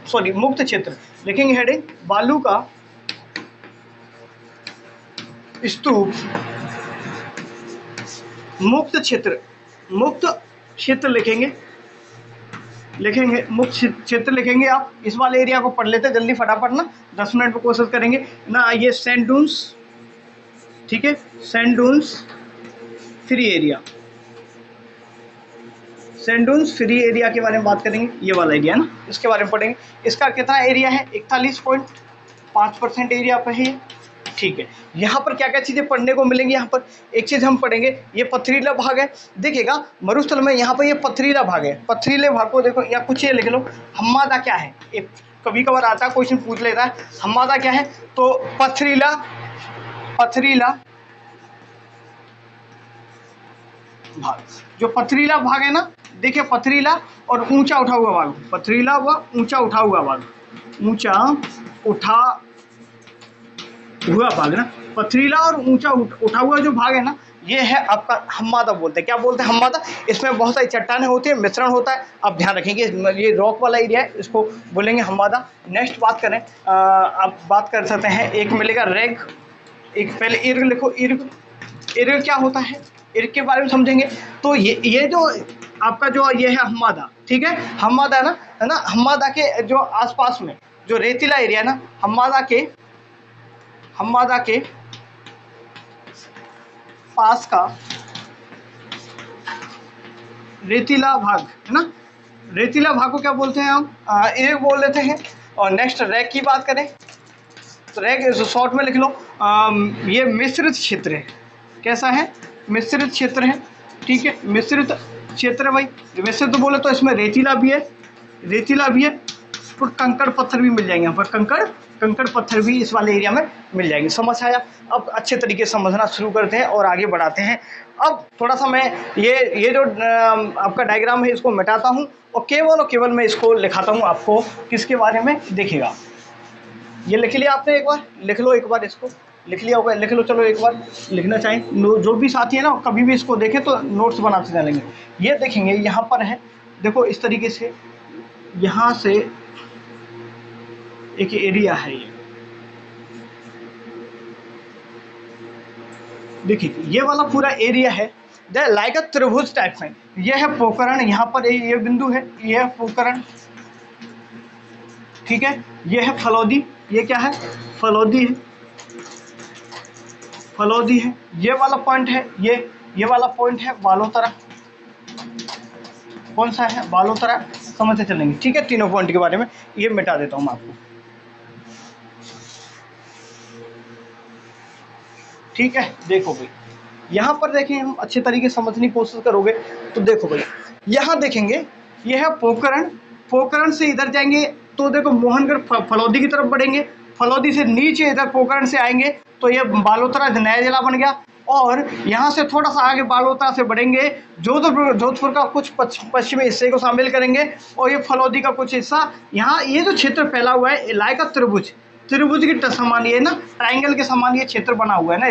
A: लिखेंगे, हेडिंग बालू का स्तूप मुक्त क्षेत्र लिखेंगे मुक्त क्षेत्र लिखेंगे। आप इस वाले एरिया को पढ़ लेते हैं जल्दी फटाफट ना, 10 मिनट में कोशिश करेंगे ना। ये सैंडून्स, ठीक है, सैंडून्स फ्री एरिया के बारे में बात करेंगे। ये वाला एरिया ना, इसके बारे में पढ़ेंगे। इसका कितना एरिया है, 41.5% एरिया पर है। ठीक है, यहाँ पर क्या क्या चीज़ें पढ़ने को मिलेंगी। यहाँ पर एक चीज़ हम पढ़ेंगे, ये पथरीला भाग है। देखिएगा मरुस्थल में यहाँ पर ये पथरीला भाग है। पथरीले भाग को देखो, या कुछ ये लिख लो, हम्मादा क्या है। एक कभी कभार आता है, क्वेश्चन पूछ लेता है हम्मादा क्या है। तो पथरीला भाग, जो पथरीला भाग है ना, देखिए पथरीला और ऊंचा उठा हुआ भाग, पथरीला व ऊंचा उठा हुआ भाग, ना, पथरीला और ऊंचा उठा हुआ जो भाग है ना, ये है आपका हम्मादा बोलते हैं। क्या बोलते हैं? हम्मादा। इसमें बहुत सारी चट्टानें होती हैं, मिश्रण होता है, आप ध्यान रखेंगे। ये रॉक वाला एरिया है, इसको बोलेंगे हम्मादा। नेक्स्ट बात करें, आप बात कर सकते हैं, एक मिलेगा रेग। एक पहले इर्ग लिखो, इर्ग। इर्ग क्या होता है, इर्ग के बारे में समझेंगे। तो ये जो आपका जो ये है हम्मादा, ठीक है, हम्मादा है ना, हम्मादा के जो आसपास में जो रेतीला एरिया है ना, हम्मादा के पास का रेतीला भाग है ना, रेतीला भाग को क्या बोलते हैं हम? इर्ग बोल देते हैं। और नेक्स्ट रेग की बात करें तो रेग शॉर्ट में लिख लो, ये मिश्रित क्षेत्र है। कैसा है? मिश्रित क्षेत्र है, ठीक है, मिश्रित क्षेत्र है भाई। मिश्रित तो बोले तो इसमें रेतीला भी है, रेतीला भी है, और कंकड़ पत्थर भी मिल जाएंगे यहाँ पर, कंकड़ पत्थर भी इस वाले एरिया में मिल जाएंगे। समझ आया? अब अच्छे तरीके से समझना शुरू करते हैं और आगे बढ़ाते हैं। अब थोड़ा सा मैं ये जो आपका डायग्राम है इसको मिटाता हूँ और केवल मैं इसको लिखाता हूँ आपको। किसके बारे में? देखिएगा, ये लिख लिया आपने, एक बार लिख लो, एक बार इसको लिख लिया होगा, लिख लो। चलो एक बार लिखना चाहें, जो भी साथी है ना कभी भी इसको देखें तो नोट्स बनाते चलेंगे। ये देखेंगे यहाँ पर है, देखो इस तरीके से, यहाँ से एक एरिया है, ये देखिए ये वाला पूरा एरिया है, लाइक अ त्रिभुज टाइप में। ये है पोखरण, यहाँ पर ये बिंदु है, ये है पोखरण, ठीक है। ये है फलौदी, ये क्या है? फलौदी है, फलौदी है। ये वाला पॉइंट है, ये वाला पॉइंट है बालोतरा। कौन सा है? बालोतरा। समझते चलेंगे, ठीक है। तीनों पॉइंट के बारे में ये मिटा देता हूँ मैं आपको, ठीक है। देखो भाई, यहाँ पर देखें, हम अच्छे तरीके से समझने की कोशिश करोगे तो देखो भाई, यहाँ देखेंगे ये है पोखरण, पोखरण से इधर जाएंगे तो देखो मोहनगढ़ फलौदी की तरफ बढ़ेंगे, फलौदी से नीचे इधर पोखरण से आएंगे तो ये बालोतरा नया जिला बन गया। और यहाँ से थोड़ा सा आगे बालोतरा से बढ़ेंगे, जोधपुर का कुछ पश्चिमी हिस्से को शामिल करेंगे और ये फलौदी का कुछ हिस्सा। यहाँ ये जो क्षेत्र फैला हुआ है लाइक त्रिभुज, त्रिभुज के समान, ये ना ट्राइंगल के समान ये क्षेत्र बना हुआ है ना,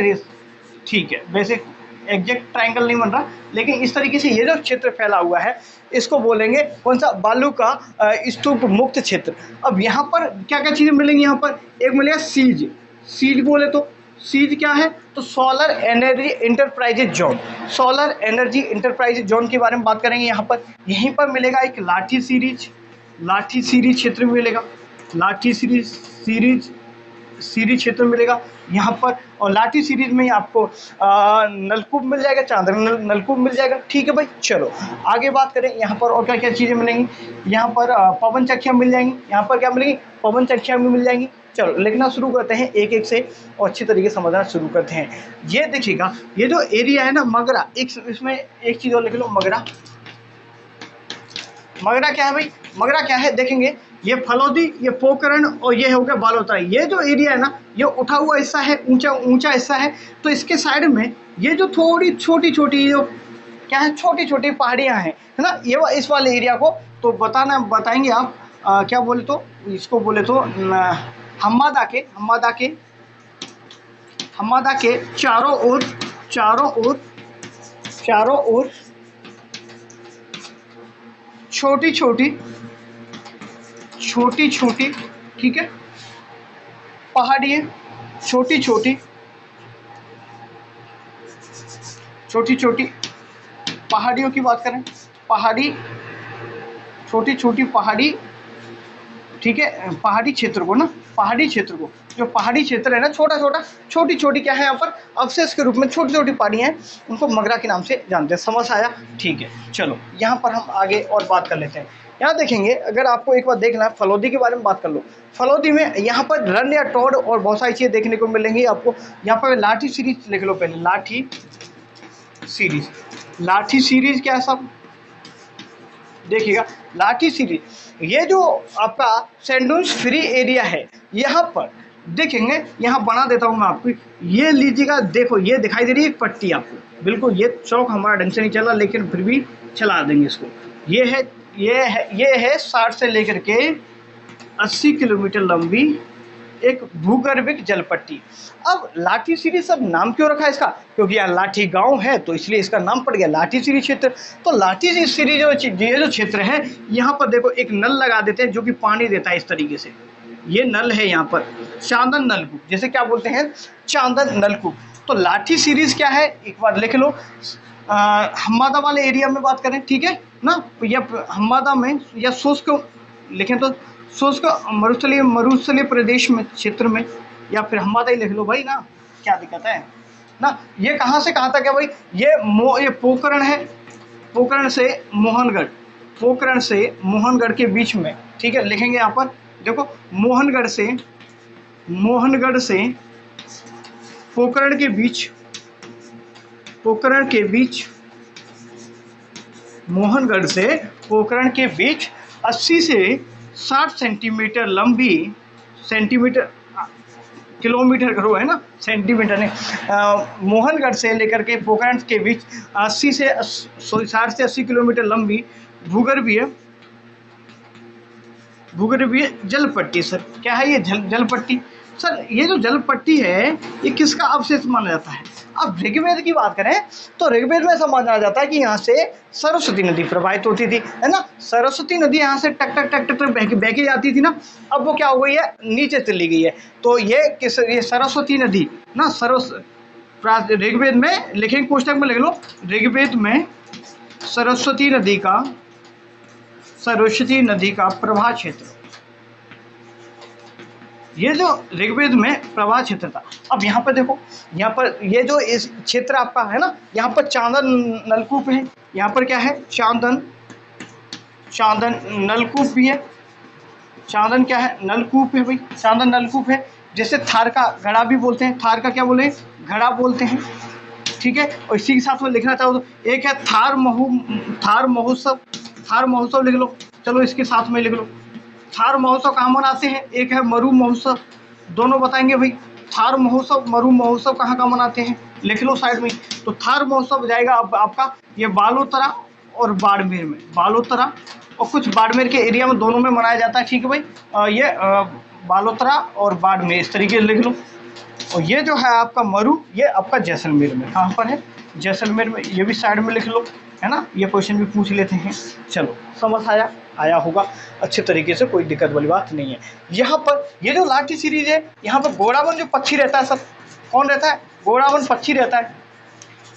A: ठीक है। वैसे एग्जैक्ट ट्राइंगल नहीं बन रहा, लेकिन इस तरीके से ये जो क्षेत्र फैला हुआ है इसको बोलेंगे कौन सा? बालू का स्तूप मुक्त क्षेत्र। अब यहाँ पर क्या क्या चीज़ें मिलेंगी? यहाँ पर एक मिलेगा सीज, सीज बोले तो सीज क्या है? तो solar energy enterprises zone, solar energy enterprises zone के बारे में बात करेंगे। यहाँ पर यहीं पर मिलेगा एक लाठी सीरीज, लाठी सीरीज क्षेत्र भी मिलेगा, लाठी सीरीज क्षेत्र मिलेगा यहाँ पर। और लाठी सीरीज में ही आपको नलकूप मिल जाएगा, चांदर नलकूप मिल जाएगा, ठीक है भाई। चलो आगे बात करें, यहाँ पर और क्या क्या चीज़ें मिलेंगी? यहाँ पर पवन चक्कियाँ मिल जाएंगी, यहाँ पर क्या मिलेंगी? पवन चक्कियाँ भी मिल जाएंगी। चलो लिखना शुरू करते हैं एक एक से और अच्छी तरीके से समझना शुरू करते हैं। ये देखिएगा, ये जो एरिया है ना मगरा, इसमें एक चीज़ और लिख लो, मगरा। मगरा क्या है भाई? मगरा क्या है देखेंगे, ये फलौदी, ये पोखरण और ये हो गया बालोतरा। ये जो एरिया है ना ये उठा हुआ हिस्सा है, ऊंचा हिस्सा है। तो इसके साइड में ये जो थोड़ी छोटी छोटी जो क्या है, छोटी छोटी पहाड़ियाँ हैं, है ना, ये इस वाले एरिया को तो बताएंगे आप क्या बोले तो, इसको बोले तो हम्मादा के चारों ओर छोटी छोटी, ठीक है, पहाड़ियाँ, छोटी छोटी पहाड़ियों की बात करें, पहाड़ी, छोटी छोटी पहाड़ी, ठीक है। पहाड़ी क्षेत्र को ना, पहाड़ी क्षेत्र को, जो पहाड़ी क्षेत्र है ना, छोटी छोटी क्या है यहाँ पर? अवशेष के रूप में छोटी छोटी पहाड़ियाँ हैं, उनको मगरा के नाम से जानते हैं। समझ आया? ठीक है। चलो यहाँ पर हम आगे और बात कर लेते हैं। यहाँ देखेंगे, अगर आपको एक बार देखना है, फलौदी के बारे में बात कर लो। फलौदी में यहाँ पर रन या टोड और बहुत सारी चीज़ें देखने को मिलेंगी आपको। यहाँ पर लाठी सीरीज लिख लो पहले, लाठी सीरीज क्या है सब देखिएगा। लाठी सीरीज, ये जो आपका सैंडून्स फ्री एरिया है, यहाँ पर देखेंगे, यहाँ बना देता हूँ मैं आपको, ये लीजिएगा, देखो ये दिखाई दे रही है एक पट्टी आपको, बिल्कुल ये चौक हमारा ढंग से नहीं चला लेकिन फिर भी चला देंगे इसको। ये है 60 से लेकर के 80 किलोमीटर लंबी एक भूगर्भिक जल पट्टी। अब लाठीसीरी सब नाम क्यों रखा है इसका? क्योंकि यार लाठी गांव है तो इसलिए इसका नाम पड़ गया लाठीसीरी क्षेत्र। तो लाठीसीरी जो ये जो क्षेत्र है, यहाँ पर देखो एक नल लगा देते हैं जो कि पानी देता है इस तरीके से। ये नल है यहाँ पर, चांदन नलकूप, जैसे क्या बोलते हैं, चांदन नलकूप। तो लाठी सीरीज क्या है, एक बार लिख लो। हम्मादा वाले एरिया में बात करें, ठीक है ना, या हम्मादा में या शुष्क लिखें तो शुष्क मरुस्थलीय प्रदेश में, क्षेत्र में, या फिर हम्मादा ही लिख लो भाई ना, क्या दिक्कत है ना। ये कहाँ से कहाँ तक है भाई? ये पोखरण है, पोखरण से मोहनगढ़, पोखरण से मोहनगढ़ के बीच में, ठीक है। लिखेंगे यहाँ पर देखो, मोहनगढ़ से पोखरण के बीच, मोहनगढ़ से पोखरण के बीच 80 से 60 सेंटीमीटर लंबी, किलोमीटर करो है ना, सेंटीमीटर नहीं, मोहनगढ़ से लेकर के पोखरण के बीच 60 से 80 किलोमीटर लंबी भूगर्भीय जल पट्टी। सर क्या है ये जल पट्टी? सर ये जो जल पट्टी है ये किसका अवशेष माना जाता है? अब ऋग्वेद की बात करें तो ऋग्वेद में ऐसा माना जाता है कि यहाँ से सरस्वती नदी प्रवाहित होती थी, है ना। सरस्वती नदी यहाँ से टक टक टक टक बह के जाती थी ना। अब वो क्या हो गई है, नीचे चली गई है। तो ये सरस्वती नदी ना, ऋग्वेद में लिखेंगे, पुस्तक में लिख लो, ऋग्वेद में सरस्वती नदी का प्रवाह क्षेत्र, ये जो ऋग्वेद में प्रवाह क्षेत्र था। अब यहाँ पर देखो, यहाँ पर ये जो इस क्षेत्र आपका है ना, यहाँ पर चांदन नलकूप है, यहाँ पर क्या है, चांदन नलकूप भी है। चांदन क्या है, नलकूप है भाई, चांदन नलकूप है। जैसे थार का घड़ा भी बोलते हैं, थार का क्या बोले, घड़ा बोलते हैं, ठीक है। और इसी के साथ में लिखना चाहो तो एक है थार महोत्सव लिख लो, चलो इसके साथ में लिख लो। थार महोत्सव कहाँ मनाते हैं? एक है मरु महोत्सव, दोनों बताएंगे भाई। थार महोत्सव, मरु महोत्सव कहाँ मनाते हैं, लिख लो साइड में। तो थार महोत्सव जाएगा आपका ये बालोतरा और बाड़मेर में, बालोतरा और कुछ बाड़मेर के एरिया में, दोनों में मनाया जाता है, ठीक है भाई। ये बालोतरा और बाड़मेर इस तरीके से लिख लो। और ये जो है आपका मरु, ये आपका जैसलमेर में, कहाँ पर है, जैसलमेर में, ये भी साइड में लिख लो, है ना। ये क्वेश्चन भी पूछ लेते हैं। चलो समझ आया होगा अच्छे तरीके से, कोई दिक्कत वाली बात नहीं है। यहाँ पर ये जो लाठी सीरीज है, यहाँ पर गोरावन जो पक्षी रहता है, सब कौन रहता है, गोरावन पक्षी रहता है।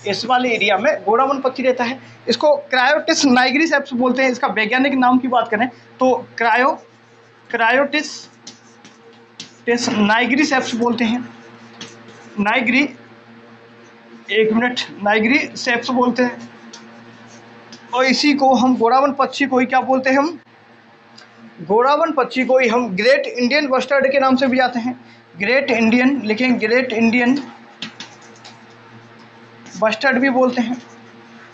A: इस वाले एरिया में गोरावन पक्षी रहता है। इसको क्रायोटिस नाइग्रिसेप्स बोलते हैं। इसका वैज्ञानिक नाम की बात करें तो क्रायोटिस नाइग्रिसेप्स बोलते हैं। नाइग्रिसेप्स बोलते हैं। और इसी को हम गोरावन पक्षी को ही क्या बोलते हैं, हम गोरावन पक्षी को ही हम ग्रेट इंडियन बस्टर्ड के नाम से भी जाते हैं। ग्रेट इंडियन लिखें, ग्रेट इंडियन बस्टर्ड भी बोलते हैं।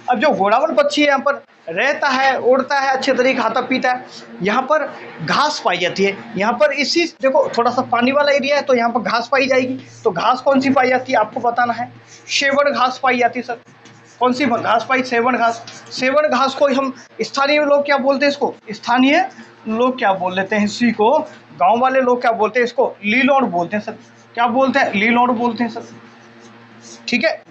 A: अब जो गोरावन पक्षी है यहाँ पर रहता है, उड़ता है, अच्छे तरीके खाता पीता है। यहाँ पर घास पाई जाती है। यहाँ पर इसी देखो थोड़ा सा पानी वाला एरिया है तो यहाँ पर घास पाई जाएगी। तो घास कौन सी पाई जाती है आपको बताना है, सेवण घास पाई जाती है। सर कौन सी घास पाई, सेवण घास। सेवण घास को हम स्थानीय लोग क्या बोलते हैं, इसको स्थानीय लोग क्या बोल लेते हैं, इसी को गाँव वाले लोग क्या बोलते हैं, इसको लीलोड़ बोलते हैं। सर क्या बोलते हैं, लीलोड़ बोलते हैं सर, ठीक है।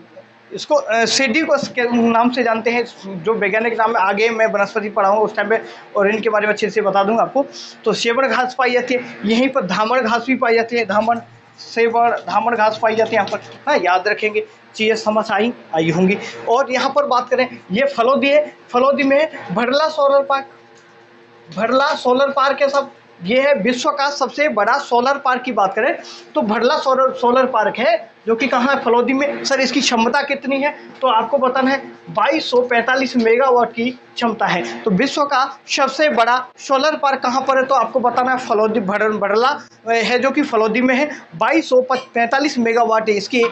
A: इसको सेडी को नाम से जानते हैं, जो वैज्ञानिक नाम है। आगे मैं वनस्पति पढ़ाऊंगा उस टाइम पे और इनके बारे में अच्छे से बता दूंगा आपको। तो सेवण घास पाई जाती है। यहीं पर धामण घास भी पाई जाती है, धामण घास पाई जाती है यहाँ पर। हाँ याद रखेंगे, चीज़ें समझ आई होंगी। और यहाँ पर बात करें, ये फलोदी है। फलोदी में भरला सोलर पार्क है। सब ये है विश्व का सबसे बड़ा सोलर पार्क की बात करें तो भरला सोलर पार्क है, जो कि कहाँ है, फलोदी में। सर इसकी क्षमता कितनी है तो आपको बताना है, 2245 मेगावाट की क्षमता है। तो विश्व का सबसे बड़ा सोलर पार्क कहाँ पर है तो आपको बताना है, फलोदी भरला है, जो कि फलोदी में है। 2245 मेगावाट इसकी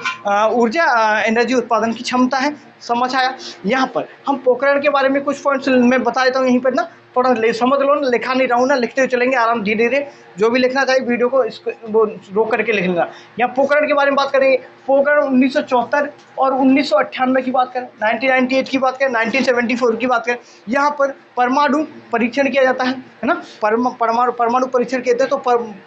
A: ऊर्जा एनर्जी उत्पादन की क्षमता है। समझ आया। यहाँ पर हम पोखरण के बारे में कुछ पॉइंट्स मैं बता देता हूँ यहीं पर ना। थोड़ा समझ लो ना, लिखा नहीं रहा हूँ ना, लिखते हुए चलेंगे आराम धीरे धीरे। जो भी लिखना चाहिए वीडियो को इसको वो रोक करके लिख लेना। यहाँ पोखरण के बारे में बात करेंगे। पोखरण 1974 और 1998 की बात करें, 1998 की बात करें, 1974 की बात करें, यहाँ पर परमाणु परीक्षण किया जाता है ना। परमाणु परीक्षण कहते हैं, तो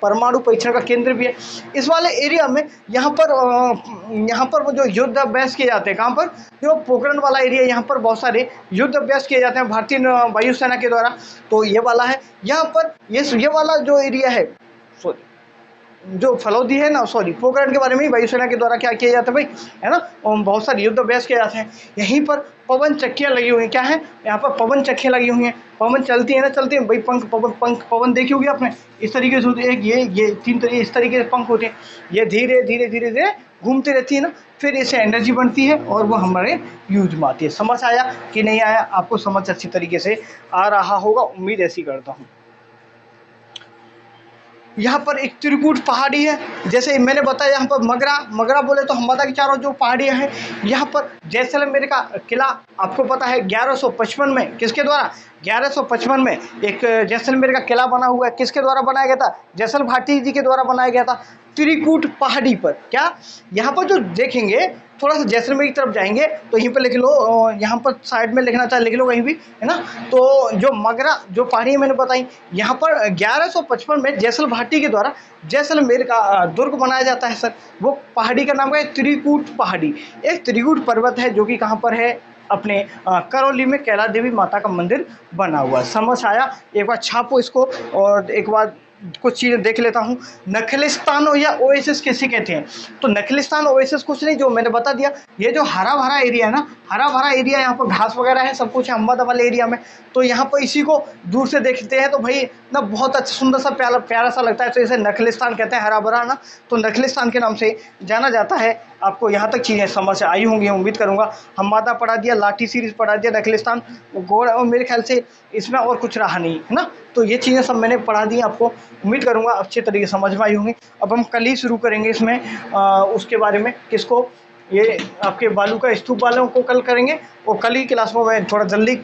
A: परमाणु परीक्षण का केंद्र भी है इस वाले एरिया में। यहाँ पर वो जो युद्ध अभ्यास किए जाते हैं, कहाँ पर, जो पोखरण वाला एरिया, यहाँ पर बहुत सारे युद्ध अभ्यास किए जाते हैं भारतीय वायुसेना के द्वारा। तो ये वाला है यहाँ पर, ये वाला जो एरिया है, सॉरी जो फलौदी है ना, सॉरी पोखरण के बारे में वायुसेना के द्वारा क्या किया जाता है भाई, है ना, बहुत सारे युद्ध अभ्यास किए जाते हैं। यहीं पर पवन चक्कियाँ लगी हुई हैं, क्या है यहाँ पर पवन चक्कियाँ लगी हुई हैं। पवन चलती है ना, चलती है भाई, पवन देखी होगी आपने, इस तरीके से होती है। ये 3 तरीके, इस तरीके से पंख होते हैं, ये धीरे धीरे धीरे धीरे घूमती रहती है ना, फिर इससे एनर्जी बनती है और वो हमारे यूज में आती है। समझ आया कि नहीं आया? आपको समझ अच्छी तरीके से आ रहा होगा, उम्मीद ऐसी करता हूँ। यहाँ पर एक त्रिकूट पहाड़ी है, जैसे मैंने बताया। यहाँ पर मगरा बोले तो हम बता के चारों जो पहाड़ियाँ हैं। यहाँ पर जैसलमेर का किला आपको पता है 1155 में, किसके द्वारा, 1155 में एक जैसलमेर का किला बना हुआ है। किसके द्वारा बनाया गया था? जैसल भाटी जी के द्वारा बनाया गया था, त्रिकूट पहाड़ी पर। क्या यहाँ पर जो देखेंगे, थोड़ा सा जैसलमेर की तरफ जाएंगे तो यहीं पर लिख लो, यहाँ पर साइड में लिखना चाहे लिख लो कहीं भी, है ना। तो जो मगरा जो पहाड़ी मैंने बताई, यहाँ पर 1155 में जैसल भाटी के द्वारा जैसलमेर का दुर्ग बनाया जाता है सर। वो पहाड़ी का नाम है त्रिकूट पहाड़ी। एक त्रिकूट पर्वत है जो कि कहाँ पर है, अपने करौली में कैला देवी माता का मंदिर बना हुआ। समझ आया? एक बार छापो इसको और एक बार कुछ चीज़ें देख लेता हूँ। नखलिस्तान या ओएसिस किसे कहते हैं? तो नखलिस्तान ओएसिस कुछ नहीं, जो मैंने बता दिया, ये जो हरा भरा एरिया है ना, हरा भरा एरिया, यहाँ पर घास वगैरह है, सब कुछ है अहमदाबाद वाले एरिया में। तो यहाँ पर इसी को दूर से देखते हैं तो भाई ना बहुत अच्छा सुंदर सा प्यारा सा लगता है, तो इसे नखलिस्तान कहते हैं, हरा भरा ना। तो नखलिस्तान के नाम से जाना जाता है। आपको यहाँ तक चीज़ें समझ आई होंगी, उम्मीद करूँगा। हम्मादा पढ़ा दिया, लाठी सीरीज पढ़ा दिया, नखलिस्तान, गोड़, और मेरे ख्याल से इसमें और कुछ रहा नहीं है ना। तो ये चीज़ें सब मैंने पढ़ा दी आपको, उम्मीद करूँगा अच्छे तरीके से समझ में आई होंगी। अब हम कल ही शुरू करेंगे इसमें उसके बारे में, किसको, ये आपके बालू का स्तूप वालों को कल करेंगे। और कल ही क्लास में मैं थोड़ा जल्दी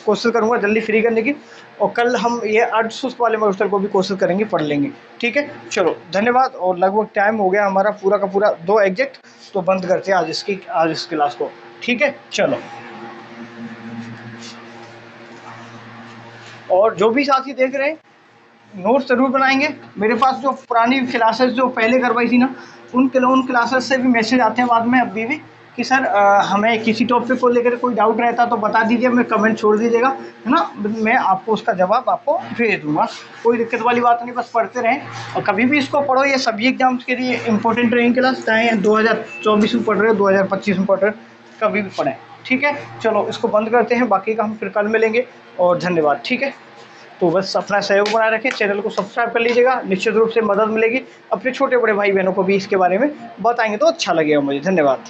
A: कोशिश करूँगा जल्दी फ्री करने की, और कल हम ये अर्धशुष्क वाले मरुस्थल को भी कोशिश करेंगे, पढ़ लेंगे। ठीक है, चलो धन्यवाद। और लगभग टाइम हो गया हमारा पूरा का पूरा 2 एग्जैक्ट, तो बंद करते हैं आज इस क्लास को। ठीक है, चलो। और जो भी साथी देख रहे हैं, नोट्स ज़रूर बनाएंगे। मेरे पास जो पुरानी क्लासेस जो पहले करवाई थी ना, उन क्लासेस से भी मैसेज आते हैं बाद में अभी भी कि सर हमें किसी टॉपिक को लेकर कोई डाउट रहता तो बता दीजिए, मैं कमेंट छोड़ दीजिएगा, है ना, मैं आपको उसका जवाब आपको भेज दूँगा। कोई दिक्कत वाली बात नहीं, बस पढ़ते रहें। और कभी भी इसको पढ़ो, ये सभी एग्जाम्स के लिए इंपॉर्टेंट रहेंगे क्लास, चाहे 2024 में पढ़ रहे हो, 2025 में पढ़ रहे हो, कभी भी पढ़ें। ठीक है, चलो इसको बंद करते हैं, बाकी का हम फिर कल मिलेंगे। और धन्यवाद। ठीक है, तो बस अपना सहयोग बनाए रखें, चैनल को सब्सक्राइब कर लीजिएगा, निश्चित रूप से मदद मिलेगी। अपने छोटे बड़े भाई बहनों को भी इसके बारे में बताएंगे तो अच्छा लगेगा मुझे। धन्यवाद।